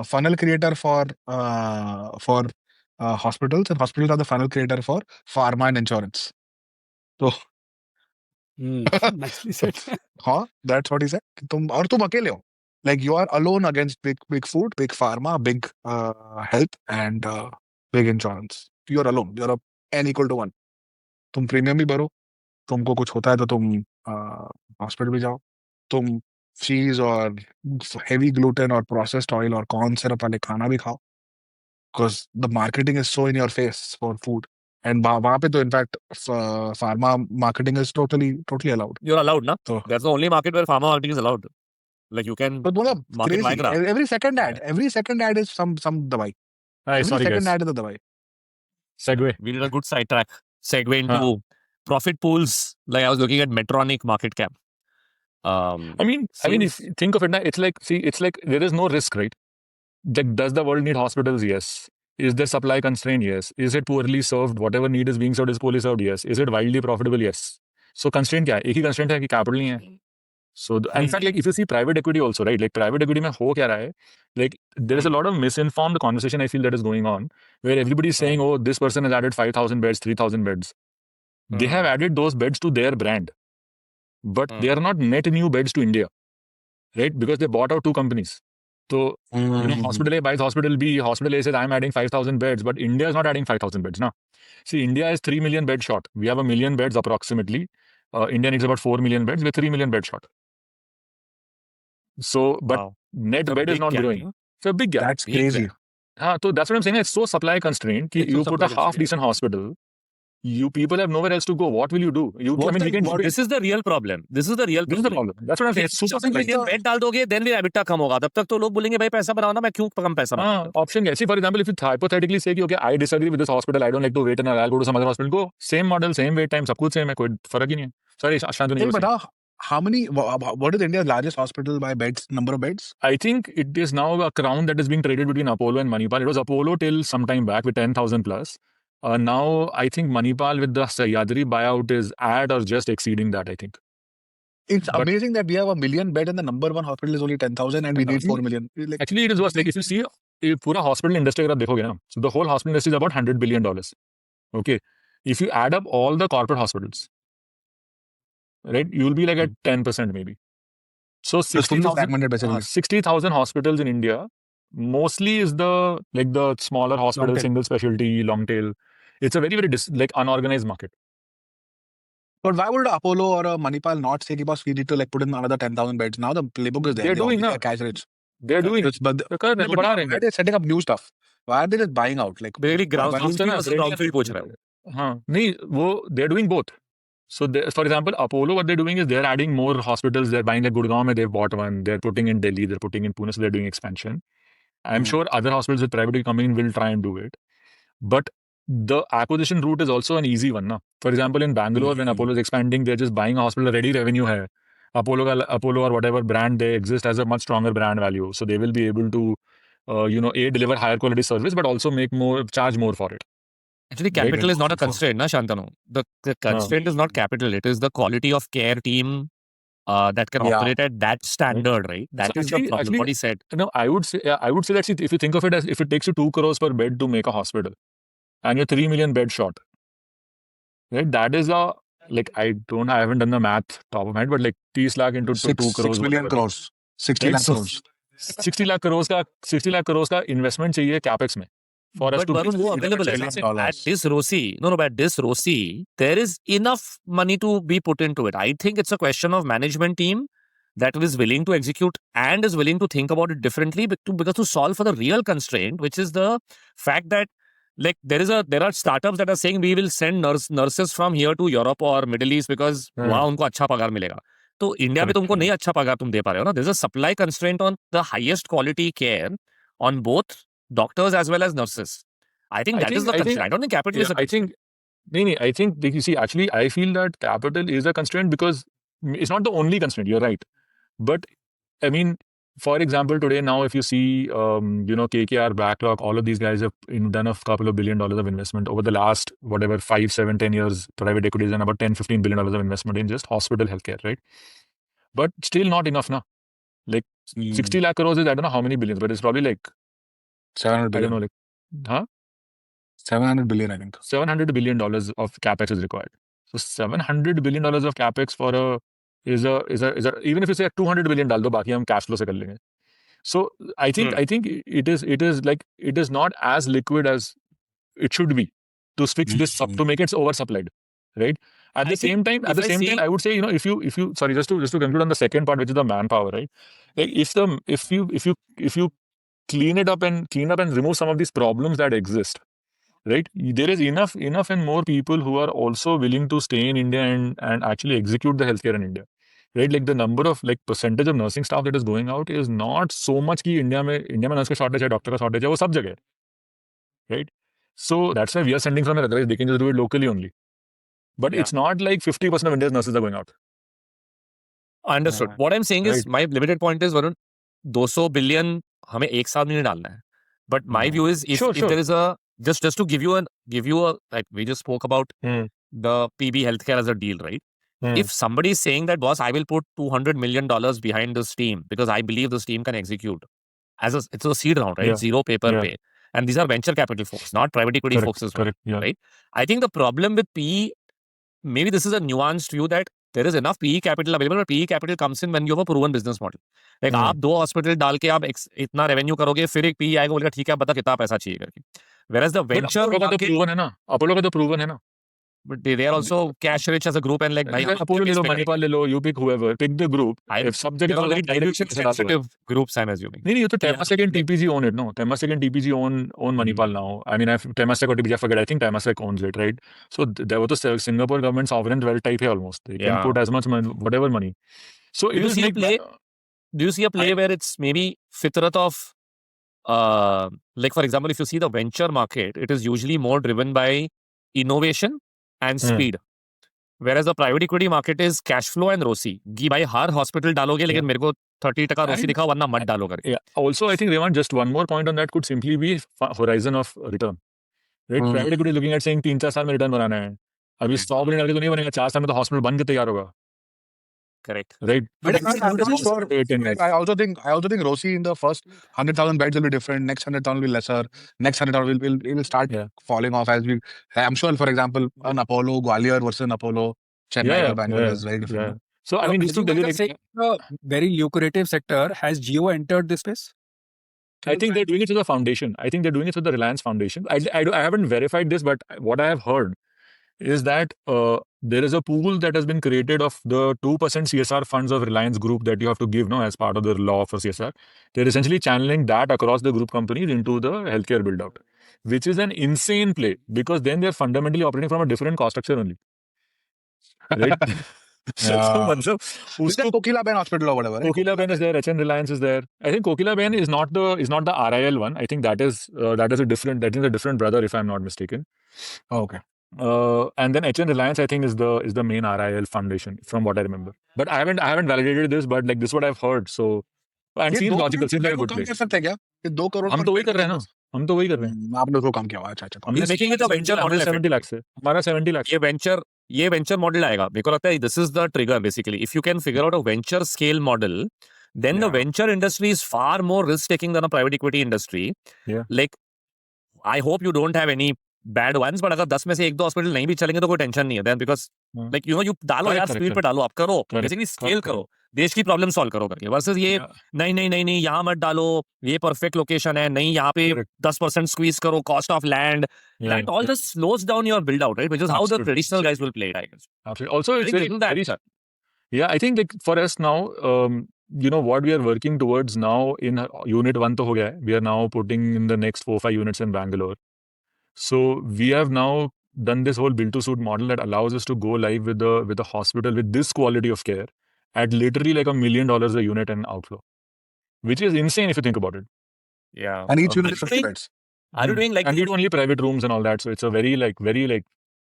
funnel creator for hospitals, and hospitals are the funnel creator for pharma and insurance. So, nicely said. That's what he said. तुम अकेले हो. Like, you are alone against big food, big pharma, big health, and big insurance. You're alone. You're n equal to 1. तुम premium भी भरो, तुमको कुछ होता है तो तुम हॉस्पिटल भी जाओ, तुम चीज और हेवी ग्लूटेन और प्रोसेस्ड ऑयल और कॉर्न सिरप वाले खाना भी खाओ, because the marketing is so in your face for food. And वहाँ पे तो in fact pharma marketing is totally allowed. You're allowed, na? So that's the only market where pharma marketing is allowed. Like, you can but market crazy. Viagra. Every second ad is some dawai. Sorry, second guys. ad is a dawai. Segue. We did a good sidetrack. Segue into profit pools, like I was looking at Medtronic market cap. I mean, if Seems- you think of it now, it's like there is no risk, right? Like, does the world need hospitals? Yes. Is there supply constraint? Yes. Is it poorly served? Whatever need is being served is poorly served? Yes. Is it wildly profitable? Yes. So constraint क्या है? एक ही constraint है कि capital नहीं है. So in fact, like if you see private equity also, right? Like private equity में हो क्या रहा है? Like there is a lot of misinformed conversation I feel that is going on where everybody is saying, oh, this person has added 5,000 beds, 3,000 beds. They have added those beds to their brand, but they are not net new beds to India, right? Because they bought out two companies. So, hospital A buys hospital B. Hospital A says, I'm adding 5,000 beds, but India is not adding 5,000 beds. Now, see, India is 3 million bed short. We have 1 million beds approximately. India needs about 4 million beds. We're 3 million bed short. So, but Wow. net It's a bed is big not gap, growing. huh? It's a big gap. That's Big crazy. gap. So that's what I'm saying. It's so supply constrained. Ki It's so you put a supply constrained. half decent hospital, you people have nowhere else to go. What will you do? This is the real problem. This is the problem. That's what I'm saying. It's super supply simple. Bed डाल दोगे then भी EBITDA कम होगा. तब तक तो लोग बोलेंगे भाई पैसा बनाओ ना, मैं क्यों कम पैसा बनाऊं? Option क्या? See, for example, if you hypothetically say कि okay, I disagree with this hospital, I don't like to wait an hour, I'll go to some other hospital. Go, same model, same wait time, सब कुछ same है, कोई फर्क ही नहीं है. Sorry, Shantanu, you Hey, were but saying. how many? What is India's largest hospital by beds? Number of beds? I think it is now a crown that is being traded between Apollo and Manipal. It was Apollo till some time back with 10,000 plus. Now I think Manipal with the Sahyadri buyout is at or just exceeding that, I think. It's But- amazing that we have 1 million bed and the number one hospital is only 10,000 and we need 4 million. Like, Actually, it is worse. Like if you see ये पूरा hospital industry अगर आप देखोगे ना, so the whole hospital industry is about $100 billion. Okay. If you add up all the corporate hospitals, right, you'll be like at 10% maybe. So it's fully 60,000 fragmented basically. 60,000 hospitals in India, mostly is the smaller hospital, Long tail. single specialty, long tail. It's a very, very unorganized market. But why would Apollo or a Manipal not say, boss, we need to like put in another 10,000 beds? Now the playbook is there. They're They doing obviously now. are cash rich. They're doing it. It's- But तो कर रहे हैं, but बढ़ा why रहे हैं. are they setting up new stuff? Why are they just buying out? Like, Basically, ground why- greenfield versus brownfield पूछ रहा है. हाँ, नहीं, वो they're doing both. So, for example, Apollo, what they're doing is they're adding more hospitals. They're buying like Gurgaon, mein they've bought one. They're putting in Delhi. They're putting in Pune. So they're doing expansion. I'm sure other hospitals with private coming in will try and do it. But the acquisition route is also an easy one. Na? For example, in Bangalore, when Apollo is expanding, they're just buying a hospital, ready revenue hai. Apollo or whatever brand they exist has a much stronger brand value. So they will be able to, deliver higher quality service, but also charge more for it. Actually, capital is not a constraint, na Shantanu. The constraint is not capital. It is the quality of care team that can Yeah. operate at that standard, right? That So is the problem. What he said. No, I would say that see, if you think of it as if it takes you 2 crores per bed to make a hospital, and you're 3 million bed short, right? That is I haven't done the math top of my head, but like 30 lakh into 2 crores. 6 million whatever. crores. 60 Right? lakh So, crores. 60 lakh crores का investment चाहिए capex में. For us But to Varun, वो available है. $11 Listen, at this ROCE, at this ROCE, there is enough money to be put into it. I think it's a question of management team that is willing to execute and is willing to think about it differently because to solve for the real constraint, which is the fact that like there are startups that are saying we will send nurses from here to Europe or Middle East because वहाँ उनको अच्छा पगार मिलेगा. तो India में तुमको नहीं अच्छा पगार तुम दे पा रहे हो ना. There's a supply constraint on the highest quality care on both doctors as well as nurses. I think that is the constraint. I don't think capital is a constraint. I think you see, actually, I feel that capital is a constraint because it's not the only constraint. You're right. But I mean, for example, today now, if you see, KKR, BlackRock, all of these guys have done a couple of $1 billion of investment over the last, 5, 7, 10 years. Private equities and about $10-15 billion of investment in just hospital healthcare, right? But still not enough now. Like 60 lakh crores is, I don't know how many billions, but it's probably like, 700 I billion. don't know, like, 700 billion, I think. $700 billion of capex is required. So $700 billion of capex for is a even if you say $200 billion डाल दो, बाकी हम cash flow से कर लेंगे. So I think it is not as liquid as it should be to fix this up, to make it oversupplied, right? At the same time, I would say, if you sorry, just to conclude on the second part, which is the manpower, right? Like if you clean up and remove some of these problems that exist, right? There is enough and more people who are also willing to stay in India and actually execute the healthcare in India, right? Like the number of percentage of nursing staff that is going out is not so much कि India में nurse का shortage है, doctor का shortage है, वो सब जगह है, right? So that's why we are sending from here. Otherwise, they can just do it locally only. but Yeah. it's not like 50% of India's nurses are going out. Understood. What I'm saying is, Right. my limited point is, Varun, 200 billion हमें एक साथ नहीं डालना है. But my view is, if Sure. there is a, just to give you a, like we just spoke about the PB Healthcare as a deal, right? If somebody is saying that, boss, I will put $200 million behind this team because I believe this team can execute. It's a seed round, right? Yeah. Zero paper Yeah. pay. And these are venture capital folks, not private equity folks as well. Correct. Yeah. Right? I think the problem with PE, maybe this is a nuanced view, that there is enough PE capital available, but PE capital comes in when you have a proven business model. Like आप 2 hospital डाल के आप इतना revenue करोगे, फिर एक PE आएगा, बोलेगा ठीक है, बता कितना पैसा चाहिए करके. Whereas the venture Apollo का तो market, proven है ना. Apollo का तो proven है ना. but they are also cash rich as a group, and like भाई हम Apollo ले लो, expect- Manipal ले लो, you pick whoever, pick the group. I- If subject They're all very direct dilution sensitive groups, I'm assuming. नहीं, ये तो Temasek and TPG own it, no? Temasek and TPG own Manipal now. I mean, Temasek or TPG, I forget. I think Temasek owns it, right? So there was the Singapore government sovereign wealth type है almost. They can Yeah. put as much money, whatever money. So Do it you is see a like play? Do you see a play where it's maybe fitrat of, like for example, if you see the venture market, it is usually more driven by innovation and speed. Whereas the private equity market is cash flow and ROCE. कि भाई हर hospital डालोगे, लेकिन मेरे को 30% ROCE दिखाओ, वरना मत डालो करके. Yeah. Also, I think Revan, just one more point on that could simply be horizon of return. Right? Private equity is looking at saying 3-4 साल में रिटर्न बनाना है. अभी 100 बिलियन डाल के तो नहीं बनेगा. 4 साल में तो हॉस्पिटल बन के तैयार होगा. Correct. Right? But I also think ROCE in the first 100,000 beds will be different. Next 100,000 will be lesser. Next 100,000 will start falling off as we. I'm sure, for example, an Apollo Gwalior versus an Apollo Chennai or Bangalore is very different. Yeah. So I mean, just to tell you, like, a very lucrative sector. Has Jio entered this space? I think they're doing it through the foundation. I think they're doing it through the Reliance Foundation. I haven't verified this, but what I have heard is that there is a pool that has been created of the 2% CSR funds of Reliance Group that you have to give as part of the law for CSR. They're essentially channeling that across the group companies into the healthcare build-out, which is an insane play because then they're fundamentally operating from a different cost structure only. Right? So मतलब उसका Kokilaben Hospital or whatever. Right? Kokilaben is there, HN Reliance is there. I think Kokilaben is not the RIL one. I think that is a different brother, if I'm not mistaken. Oh, okay. And then HN Reliance, I think, is the main RIL foundation, from what I remember. But I haven't validated this, but like this is what I've heard. So and seems logical, seems like a good come place. कर सकते हैं क्या? ये 2 करोड़ हम तो वही कर रहे हैं ना. हम तो वही कर रहे हैं. आपने उसको कम किया हुआ. अच्छा. हमने making it a venture model 70 lakh से. हमारा 70 लाख. ये वेंचर मॉडल आएगा. मेरे को लगता है this is the trigger basically. If you can figure out a venture scale model, then the venture industry is far more risk taking than a private equity industry. Yeah. Like, I hope you don't have any bad ones, but अगर 10 में से 1-2 hospital नहीं भी चलेंगे तो कोई tension नहीं है. Then because like you डालो यार, स्पीड पे डालो, आप करो, बेसिकली स्केल करो, देश की प्रॉब्लम सॉल्व करो करके. वर्सेस ये नहीं यहाँ मत डालो, ये परफेक्ट लोकेशन है, नहीं यहाँ पे 10% स्क्वीज करो, cost of land. That all just slows down your build out, right? Which is how the traditional guys will play it, I guess. Absolutely. Also, it's very, that. Yeah, I think like for us now, what we are working towards now in unit 1 to ho gaya hai. We are now putting in the next 4-5 units in Bangalore. So we have now done this whole build to suit model that allows us to go live with the hospital with this quality of care at literally like $1 million a unit and outflow, which is insane if you think about it. Yeah. And each unit is 50 beds. Are you doing like and you do only private rooms and all that, so it's a very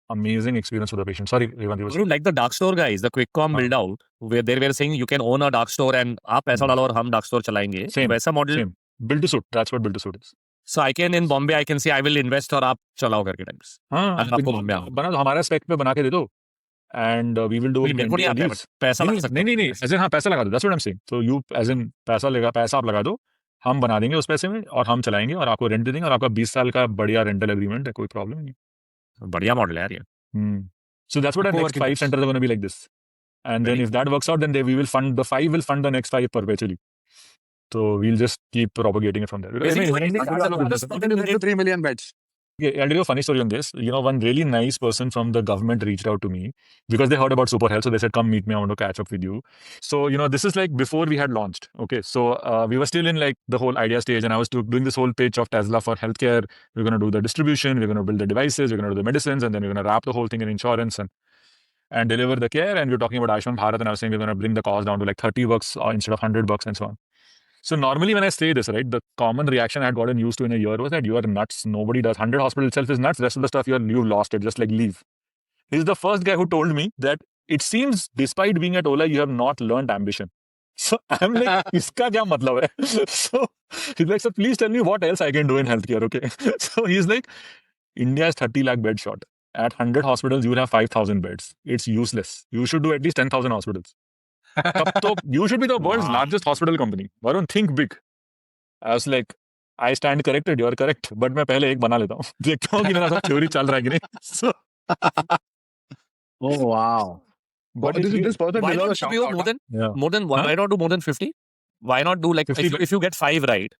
amazing experience for the patient. Sorry, Revan, like the dark store guys, the quick com build out, where they were saying you can own a dark store and आप पैसा डालो और हम dark store चलाएंगे. Same. वैसा model. Same. Build to suit. That's what build to suit is. So I can in Bombay, I can say I will invest और आप चलाओ करके टाइम्स. हाँ, आपको बॉम्बे आओ. बना दो, हमारा स्पेक पे बना के दे दो. And we will do मेरे को नहीं आता है, but पैसा लगा सकते हो. नहीं, as in हाँ पैसा लगा दो. That's what I'm saying. So you as in पैसा आप लगा दो, हम बना देंगे उस पैसे में और हम चलाएंगे और आपको रेंट दे देंगे और आपका 20 साल का बढ़िया रेंटल एग्रीमेंट है, कोई प्रॉब्लम नहीं. बढ़िया मॉडल है यार ये. So that's what our next 5 centers are going to be like this. And then if that works out, then we will fund the 5 will fund the next 5 perpetually. So we'll just keep propagating it from there. Basically, 3 million beds. Okay, I'll tell you a funny story on this. One really nice person from the government reached out to me because they heard about Super Health. So they said, come meet me. I want to catch up with you. So, this is like before we had launched. Okay. So we were still in like the whole idea stage and I was doing this whole pitch of Tesla for healthcare. We're going to do the distribution. We're going to build the devices. We're going to do the medicines. And then we're going to wrap the whole thing in insurance and deliver the care. And we're talking about Ayushman Bharat. And I was saying we're going to bring the cost down to like $30 instead of $100 and so on. So normally when I say this, right, the common reaction I had gotten used to in a year was that you are nuts. Nobody does. 100 hospital itself is nuts. The rest of the stuff you've lost it. Just like leave. He's the first guy who told me that it seems, despite being at Ola, you have not learned ambition. So I'm like, iska kya matlab hai? So he's like, so please tell me what else I can do in healthcare, okay? So he's like, India is 30 lakh bed short. At 100 hospitals, you will have 5,000 beds. It's useless. You should do at least 10,000 hospitals. तब तो you should be the world's Wow. largest hospital company. Varun, think big. I was like, I stand corrected, you're correct. But मैं पहले एक बना लेता हूँ. देखता हूँ कि मेरा सब theory चल रहा है कि नहीं. So, Oh wow. but this, this person Why deserves a not shout do out. more than yeah. more than one? Huh? Why not do more than 50? Why not do like 50 if you get 5 right?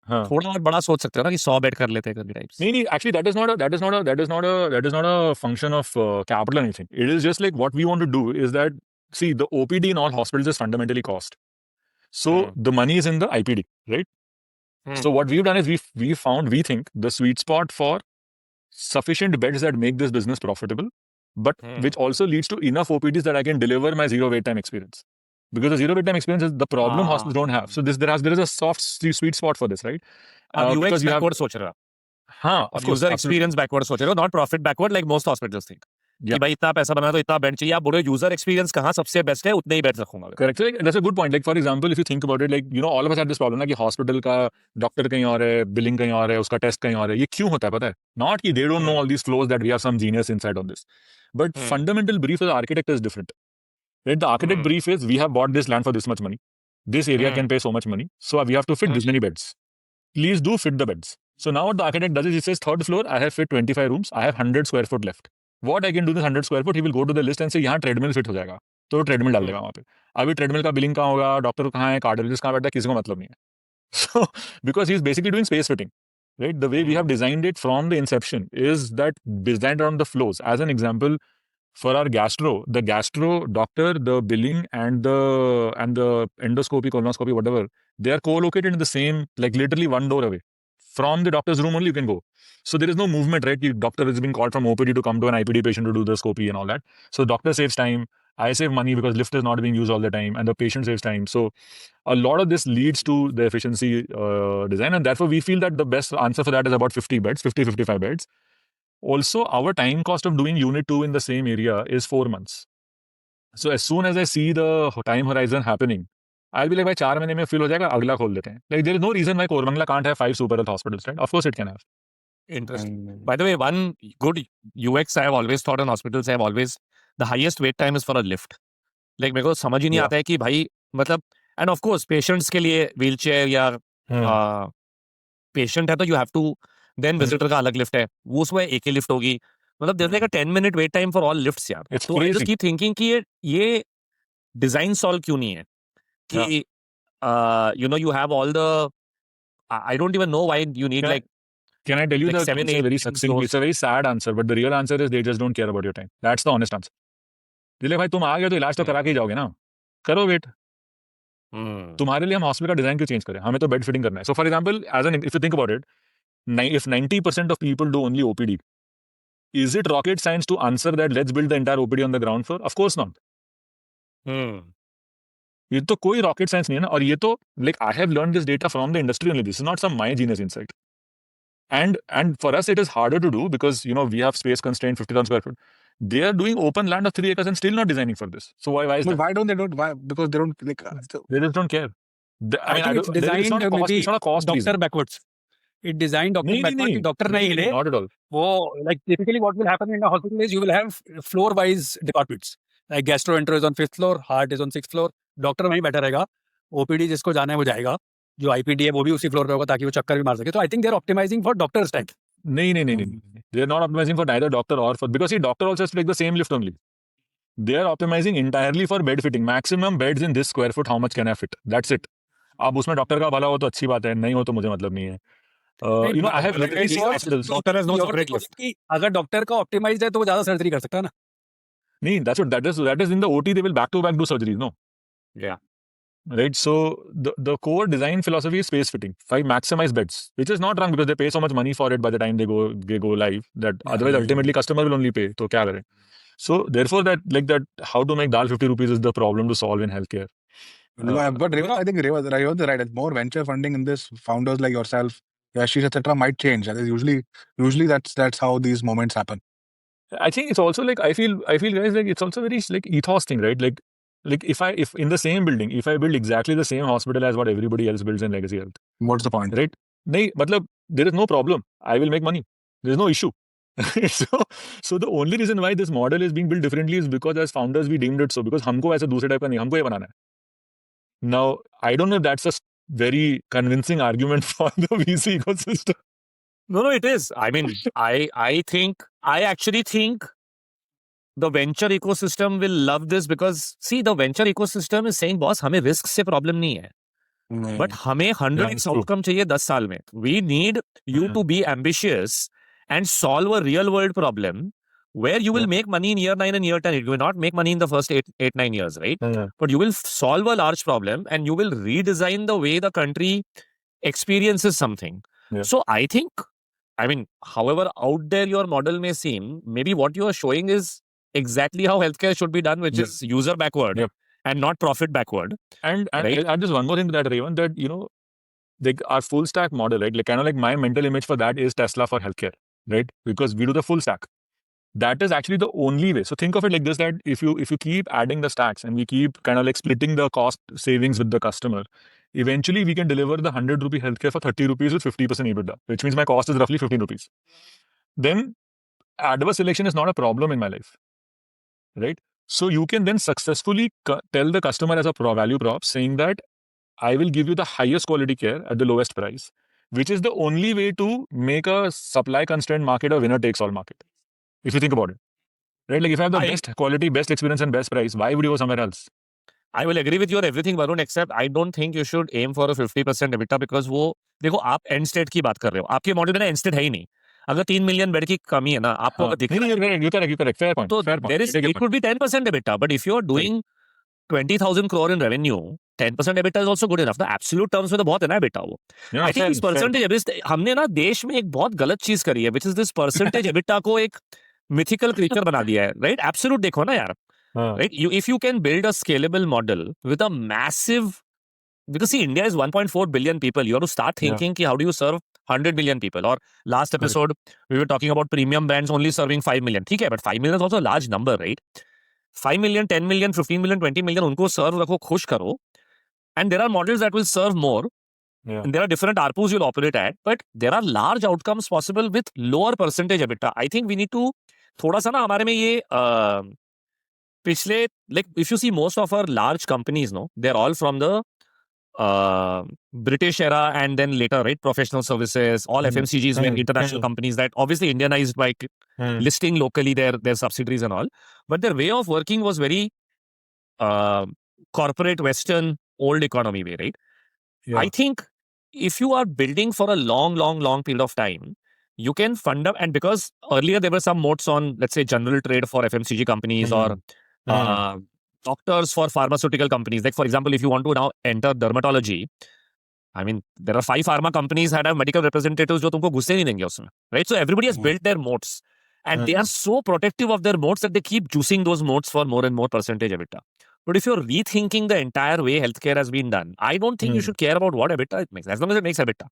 हाँ. थोड़ा और बड़ा सोच सकते हो ना कि 100 bed कर लेते हैं कभी टाइप्स. नहीं, actually, that is not a function of capital or anything. It is just like what we want to do is that, see, the OPD in all hospitals is fundamentally cost. So the money is in the IPD, right? So what we've done is we think the sweet spot for sufficient beds that make this business profitable, but which also leads to enough OPDs that I can deliver my zero wait time experience. Because the zero wait time experience is the problem hospitals don't have. So there is a soft sweet spot for this, right? आप UX because you have, backward सोच रहे हो हाँ, और of course, user absolutely. experience backward सोच रहे हो, not profit backward like most hospitals think. Yeah. कि भाई इतना पैसा बना तो इतना बेड चाहिए, आप बोलो यूजर एक्सपीरियंस कहाँ सबसे बेस्ट है, उतने ही बेड रखूंगा मैं. Correct. So like, that's a good point. Like for example, if you think about it, like all of us have this problem ना कि hospital का doctor कहीं और है, billing कहीं और है, उसका test कहीं और है. ये क्यों होता है पता है? Not कि they don't know all these flows that we have some genius insight on this, but fundamental brief of the architect is different. Right? The architect brief is we have bought this land for this much money. This area can pay so much money, so we have to fit this many beds. Please do fit the beds. So now what the architect does is he says, third floor, I have fit 25 rooms, I have 100 square foot left. What I can do this 100 square foot, he will go to the list and say, यहाँ treadmill fit हो जाएगा. तो वो treadmill डाल देगा वहाँ पे. अभी treadmill का billing कहाँ होगा, डॉक्टर कहाँ है, कार्डियोलॉजिस्ट कहाँ बैठा है, किसी को मतलब नहीं है. So because he's basically doing space fitting, right? The way we have designed it from the inception is that designed around the flows. As an example, for our the gastro doctor, the billing and the endoscopy, colonoscopy, whatever, they are co-located in the same, like literally one door away. From the doctor's room only you can go. So there is no movement, right? The doctor is being called from OPD to come to an IPD patient to do the scopy and all that. So the doctor saves time. I save money because lift is not being used all the time, and the patient saves time. So a lot of this leads to the efficiency design, and therefore we feel that the best answer for that is about 50 beds, 55 beds. Also, our time cost of doing unit 2 in the same area is 4 months. So as soon as I see the time horizon happening, I'll be like, भाई 4 महीने में fill हो जाएगा, अगला खोल देते हैं. Like there is no reason why Koramangala can't have 5 super health hospitals, right? Of course it can have. Interesting. By the way, one good UX I have always thought in hospitals, the highest wait time is for a lift. Like मेरे को समझ ही नहीं आता है कि भाई मतलब, and of course patients के लिए wheelchair या patient है तो you have to, then visitor का अलग lift है, वो उसमें एक ही lift होगी. मतलब there's like a 10-minute wait time for all lifts यार. It's तो I just crazy. keep thinking कि ये design solve क्यों नहीं है? कि you have all the, I don't even know why you need like. Can I tell you Like the 7, answer 8 very things succinctly? goes. It's a very sad answer, but the real answer is they just don't care about your time. That's the honest answer. दिले भाई तुम आ गए तो इलाज तो करा के ही जाओगे ना, करो वेट. तुम्हारे लिए हम हॉस्पिटल का डिजाइन क्यों चेंज करें, हमें तो बेड फिटिंग करना है. So for example, if you think about it, if 90% of people do only OPD, is it rocket science to answer that let's build the entire OPD on the ground floor? Of course not. ये तो कोई rocket science नहीं है ना. और ये तो like I have learned this data from the industry only. This is not some my genius insight. And for us it is harder to do because we have space constraint 50,000 square foot. They are doing open land of 3 acres and still not designing for this. So why is But that? why don't they do it? Why? Because they don't like. They just don't care. I think it's designed it's not a cost, maybe it's not a cost doctor reason. backwards. It designed doctor नहीं, backwards. नहीं, कि doctor नहीं हिले. not at all. वो like typically what will happen in a hospital is you will have floor wise departments. Like gastroenterology is on 5th floor, heart is on 6th floor. Doctor वहीं बैठा रहेगा. OPD जिसको जाना है वो जाएगा. जो IPD है वो भी उसी फ्लोर पे होगा ताकि वो चक्कर भी मार सके. तो I think they are optimizing for doctor's time. नहीं. They are not optimizing for neither doctor or for, because see, doctor also has to take the same lift only. They are optimizing entirely for bed fitting. Maximum beds in this square foot, how much can I fit? That's it. अब उसमें doctor का भला हो तो अच्छी बात है, नहीं हो तो मुझे मतलब नहीं है. I have literally seen hospitals. Doctor has no Your separate thought lift. कि अगर डॉक्टर का ऑप्टिमाइज्ड है तो वो ज्यादा सर्जरी कर सकता है ना. नहीं, that is in the OT. They will back to back do surgeries. No. Yeah. Right. So the core design philosophy is space fitting. 5 maximize beds, which is not wrong because they pay so much money for it by the time they go live. That otherwise ultimately customer will only pay. तो क्या करें? So therefore that how to make dal 50 rupees is the problem to solve in healthcare. But Reva, I think Reva is right. It's more venture funding in this. Founders like yourself, Yashish, etc., might change. That is usually that's how these moments happen. I think it's also like I feel guys like it's also very like ethos thing, right? Like if in the same building, if I build exactly the same hospital as what everybody else builds in Legacy Health, What's the point? right? Nahi, matlab, there is no problem. I will make money. There is no issue. so so the only reason why this model is being built differently is because as founders we deemed it so, because हमको ऐसे दूसरे type का नहीं, हमको ये बनाना है. Now I don't know if that's a very convincing argument for the VC ecosystem. No, it is. I mean, I actually think the venture ecosystem will love this because see, the venture ecosystem is saying, boss, हमें risk से problem नहीं है. But हमें 100x it's true. outcome चाहिए 10 साल में. We need you to be ambitious and solve a real world problem where you will make money in year 9 and year 10. You will not make money in the first 8-9 years, right? But you will solve a large problem and you will redesign the way the country experiences something. Yeah. So I think, I mean, however out there your model may seem, maybe what you are showing is exactly how healthcare should be done, which Yeah. is user backward Yep. and not profit backward. And Right. just one more thing to that, Raven, that like our full stack model, right? Like kind of like my mental image for that is Tesla for healthcare, right? Because we do the full stack. That is actually the only way. So think of it like this: that if you keep adding the stacks and we keep kind of like splitting the cost savings with the customer, eventually we can deliver the 100 rupee healthcare for 30 rupees with 50% EBITDA, which means my cost is roughly 15 rupees. Then adverse selection is not a problem in my life, right? So you can then successfully tell the customer as a value prop saying that I will give you the highest quality care at the lowest price, which is the only way to make a supply constrained market a winner takes all market. If you think about it, right? Like if I have the best quality, best experience and best price, why would you go somewhere else? I will agree with you on everything, Varun, except I don't think you should aim for a 50% EBITDA because वो देखो आप and state की बात कर रहे हो, आपके model में ना एंड स्टेट है ही नहीं. अगर 3 मिलियन बेड की कमी है ना, आपको अगर दिख नहीं, you're correct. Fair point. तो Fair point. there is it could be 10% EBITDA, but if you are doing 20,000 crore in revenue, 10% EBITDA is also good enough. The absolute terms में तो बहुत है ना EBITDA वो. Yeah, I think fair, इस percentage EBITDA हमने ना देश में एक बहुत गलत चीज करी है, which is this percentage EBITDA को एक mythical creature बना दिया है, right? Absolute देखो ना यार. Right? If you can build a scalable model with a massive, because see, India is 1.4 billion people. You have to start thinking ki how do you serve 100 million people? Or last episode, we were talking about premium brands only serving 5 million. ठीक है, but 5 million is also a large number, right? 5 million, 10 million, 15 million, 20 million, उनको serve रखो, खुश करो. And there are models that will serve more. Yeah. And there are different ARPUs you'll operate at, but there are large outcomes possible with lower percentage EBITDA. I think we need to थोड़ा सा ना हमारे में ये पिछले, like if you see most of our large companies, no, they're all from the British era and then later, right? Professional services, all FMCGs were international companies that obviously Indianized by listing locally their subsidiaries and all. But their way of working was very corporate Western old economy way, right? Yeah. I think if you are building for a long period of time, you can fund up, and because earlier there were some moats on, let's say, general trade for FMCG companies or doctors for pharmaceutical companies. Like, for example, if you want to now enter dermatology, I mean, there are 5 pharma companies that have medical representatives जो तुमको घुसने नहीं देंगे उसमें, right? So everybody has built their moats, and they are so protective of their moats that they keep juicing those moats for more and more percentage EBITDA. But if you're rethinking the entire way healthcare has been done, I don't think you should care about what EBITDA it makes, as long as it makes EBITDA.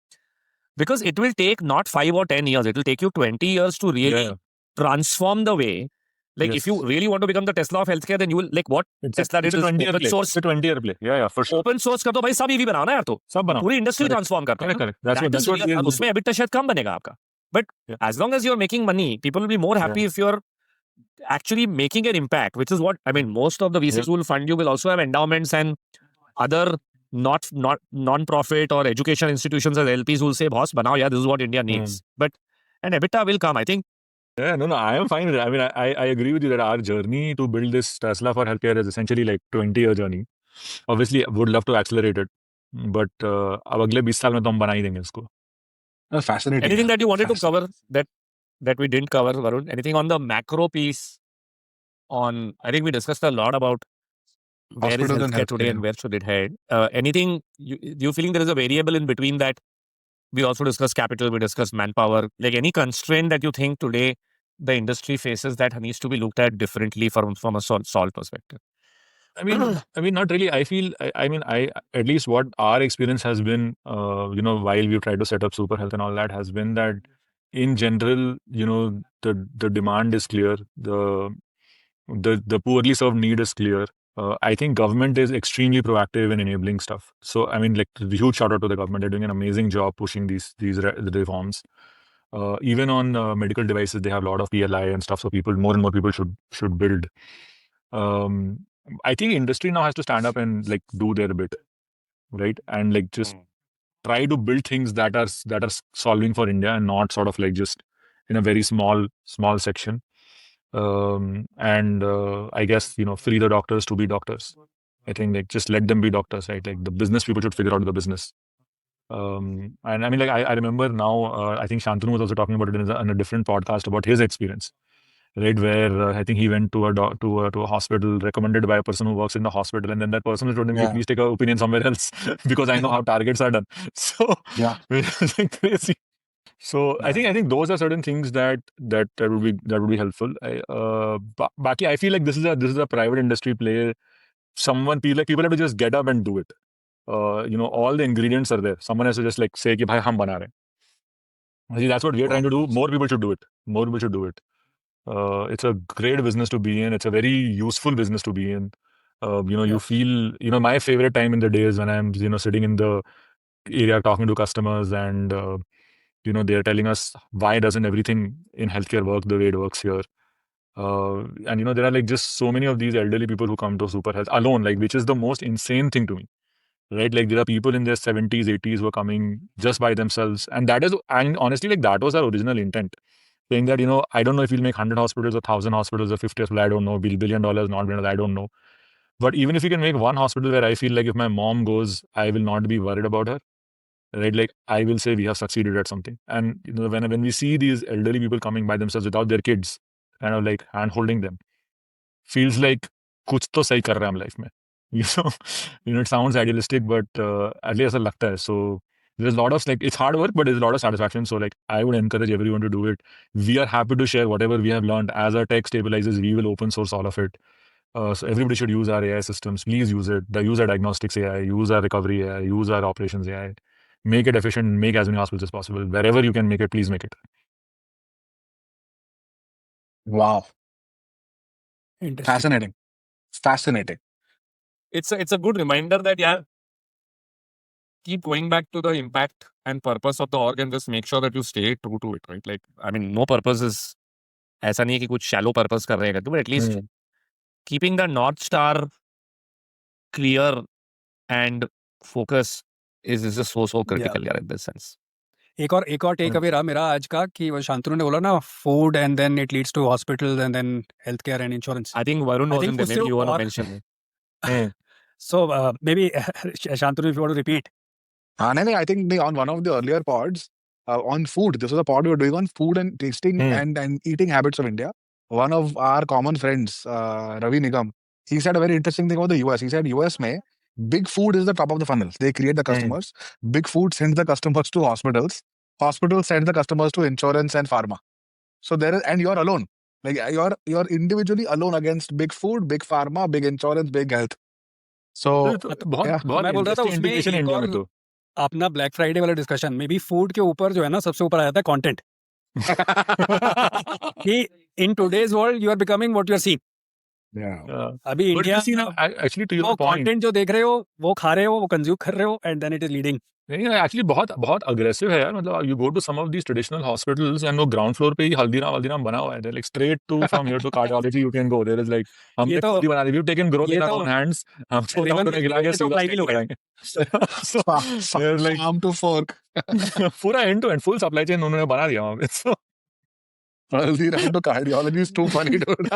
Because it will take not 5 or 10 years, it will take you 20 years to really transform the way. Like, if you really want to become the Tesla of healthcare, then you will, like what Tesla did is open source. It's a 20-year play. Yeah, for sure. Open source कर दो भाई, सब EV बनाओ ना यार, तो सब बनाओ. पूरी इंडस्ट्री ट्रांसफॉर्म करता है. Correct. That's what अब उसमें EBITDA शायद कम बनेगा आपका. But as long as you're making money, people will be more happy if you're actually making an impact, which is what, I mean, most of the VCs who will fund you will also have endowments and other not non-profit or education institutions as LPs who will say, boss, banao, yeah, this is what India needs. But, and EBITDA will come, I think. Yeah, no, I am fine with it. I mean, I agree with you that our journey to build this Tesla for healthcare is essentially like 20-year journey. Obviously, would love to accelerate it, but अब अगले 20 साल में तो हम बना ही देंगे इसको. Fascinating. Anything that you wanted to cover that we didn't cover, Varun? Anything on the macro piece? On, I think we discussed a lot about where is healthcare today and where should it head. Anything you feeling there is a variable in between that? We also discussed capital, we discussed manpower. Like, any constraint that you think today the industry faces that needs to be looked at differently from a solve perspective? I mean, not really. I feel, I at least what our experience has been, while we've tried to set up Super Health and all that, has been that in general, the demand is clear. The poorly served need is clear. I think government is extremely proactive in enabling stuff. So I mean, like, huge shout out to the government. They're doing an amazing job pushing these reforms. Even on medical devices, they have a lot of PLI and stuff. So more and more people should build. I think industry now has to stand up and like do their bit, right? And like just try to build things that are solving for India and not sort of like just in a very small section. And I guess free the doctors to be doctors. I think like just let them be doctors, right? Like the business people should figure out the business. And I mean, like I remember now. I think Shantanu was also talking about it in a different podcast about his experience, right? Where I think he went to a hospital recommended by a person who works in the hospital, and then that person told him, "You please take an opinion somewhere else because I know how targets are done." So Yeah. it's like crazy. So I think those are certain things that would be helpful. Baki, I feel like this is a private industry play. People have to just get up and do it. All the ingredients are there. Someone has to just like say, "Ki bhai, hum bana rahe hain." I think that's what we are trying to do. More people should do it. More people should do it. It's a great business to be in. It's a very useful business to be in. You feel, my favorite time in the day is when I'm, sitting in the area talking to customers and, they're telling us why doesn't everything in healthcare work the way it works here. And, there are like just so many of these elderly people who come to Super Health alone, like, which is the most insane thing to me, right? Like there are people in their 70s, 80s who are coming just by themselves. And honestly, like that was our original intent. Saying that, I don't know if we'll make 100 hospitals or 1,000 hospitals or 50 hospitals, I don't know. $1 billion, not $1 billion, I don't know. But even if we can make one hospital where I feel like if my mom goes, I will not be worried about her, right? Like I will say we have succeeded at something. And, when we see these elderly people coming by themselves without their kids, kind of like hand holding them, feels like kuch to sahi kar raha hai hum life mein. It sounds idealistic, but at least aisa lagta hai. So there's a lot of like, it's hard work, but there's a lot of satisfaction. So like, I would encourage everyone to do it. We are happy to share whatever we have learned. As our tech stabilizes, we will open source all of it. So everybody should use our AI systems. Please use it. Use our diagnostics AI, use our recovery AI, use our operations AI. Make it efficient, make as many hospitals as possible. Wherever you can make it, please make it. Wow. Interesting. Fascinating. It's a good reminder that keep going back to the impact and purpose of the org and just make sure that you stay true to it, right? Like, I mean, no purpose is ऐसा नहीं है कि कुछ shallow purpose कर रहे हैं, but at least keeping the North Star clear and focus is just so critical in this sense. एक और टेक अवे रहा मेरा आज का कि वो शांतनु ने बोला ना, food and then it leads to hospitals and then health care and insurance. I think Varun was in there. Maybe you want to mention it. So maybe Shantanu, if you want to repeat. I think on one of the earlier pods on food, this was a pod we were doing on food and tasting and eating habits of India. One of our common friends, Ravi Nigam, he said a very interesting thing about the US. He said US mein big food is the top of the funnel. They create the customers. Big food sends the customers to hospitals. Hospitals send the customers to insurance and pharma. So and you're alone. Like you're individually alone against big food, big pharma, big insurance, big health. So मैं बोल रहा था उसमें एक और अपना black Friday वाला discussion में भी फूड के ऊपर जो है ना, सबसे ऊपर आ जाता है कंटेंट. कि in today's world you are becoming what you are seeing. अभी India actually to your point, content जो देख रहे हो वो खा रहे हो, वो कंज्यूम कर रहे हो, and then it is leading. Actually बहुत अग्रेसिव है यार. मतलब you go to some of these traditional hospitals and वो ग्राउंड फ्लोर पे ही हल्दीराम बना हुआ है. Like straight to from here to cardiology you can go. There is like हमने खुद ही बना दी. We have taken growth in our own hands. हम तो डॉक्टर ने खिला के लाइव लोग हैं. So like farm to fork. पूरा end to end full supply chain उन्होंने बना दिया वहां पे. सो Haldiram to cardiology is too funny, dude.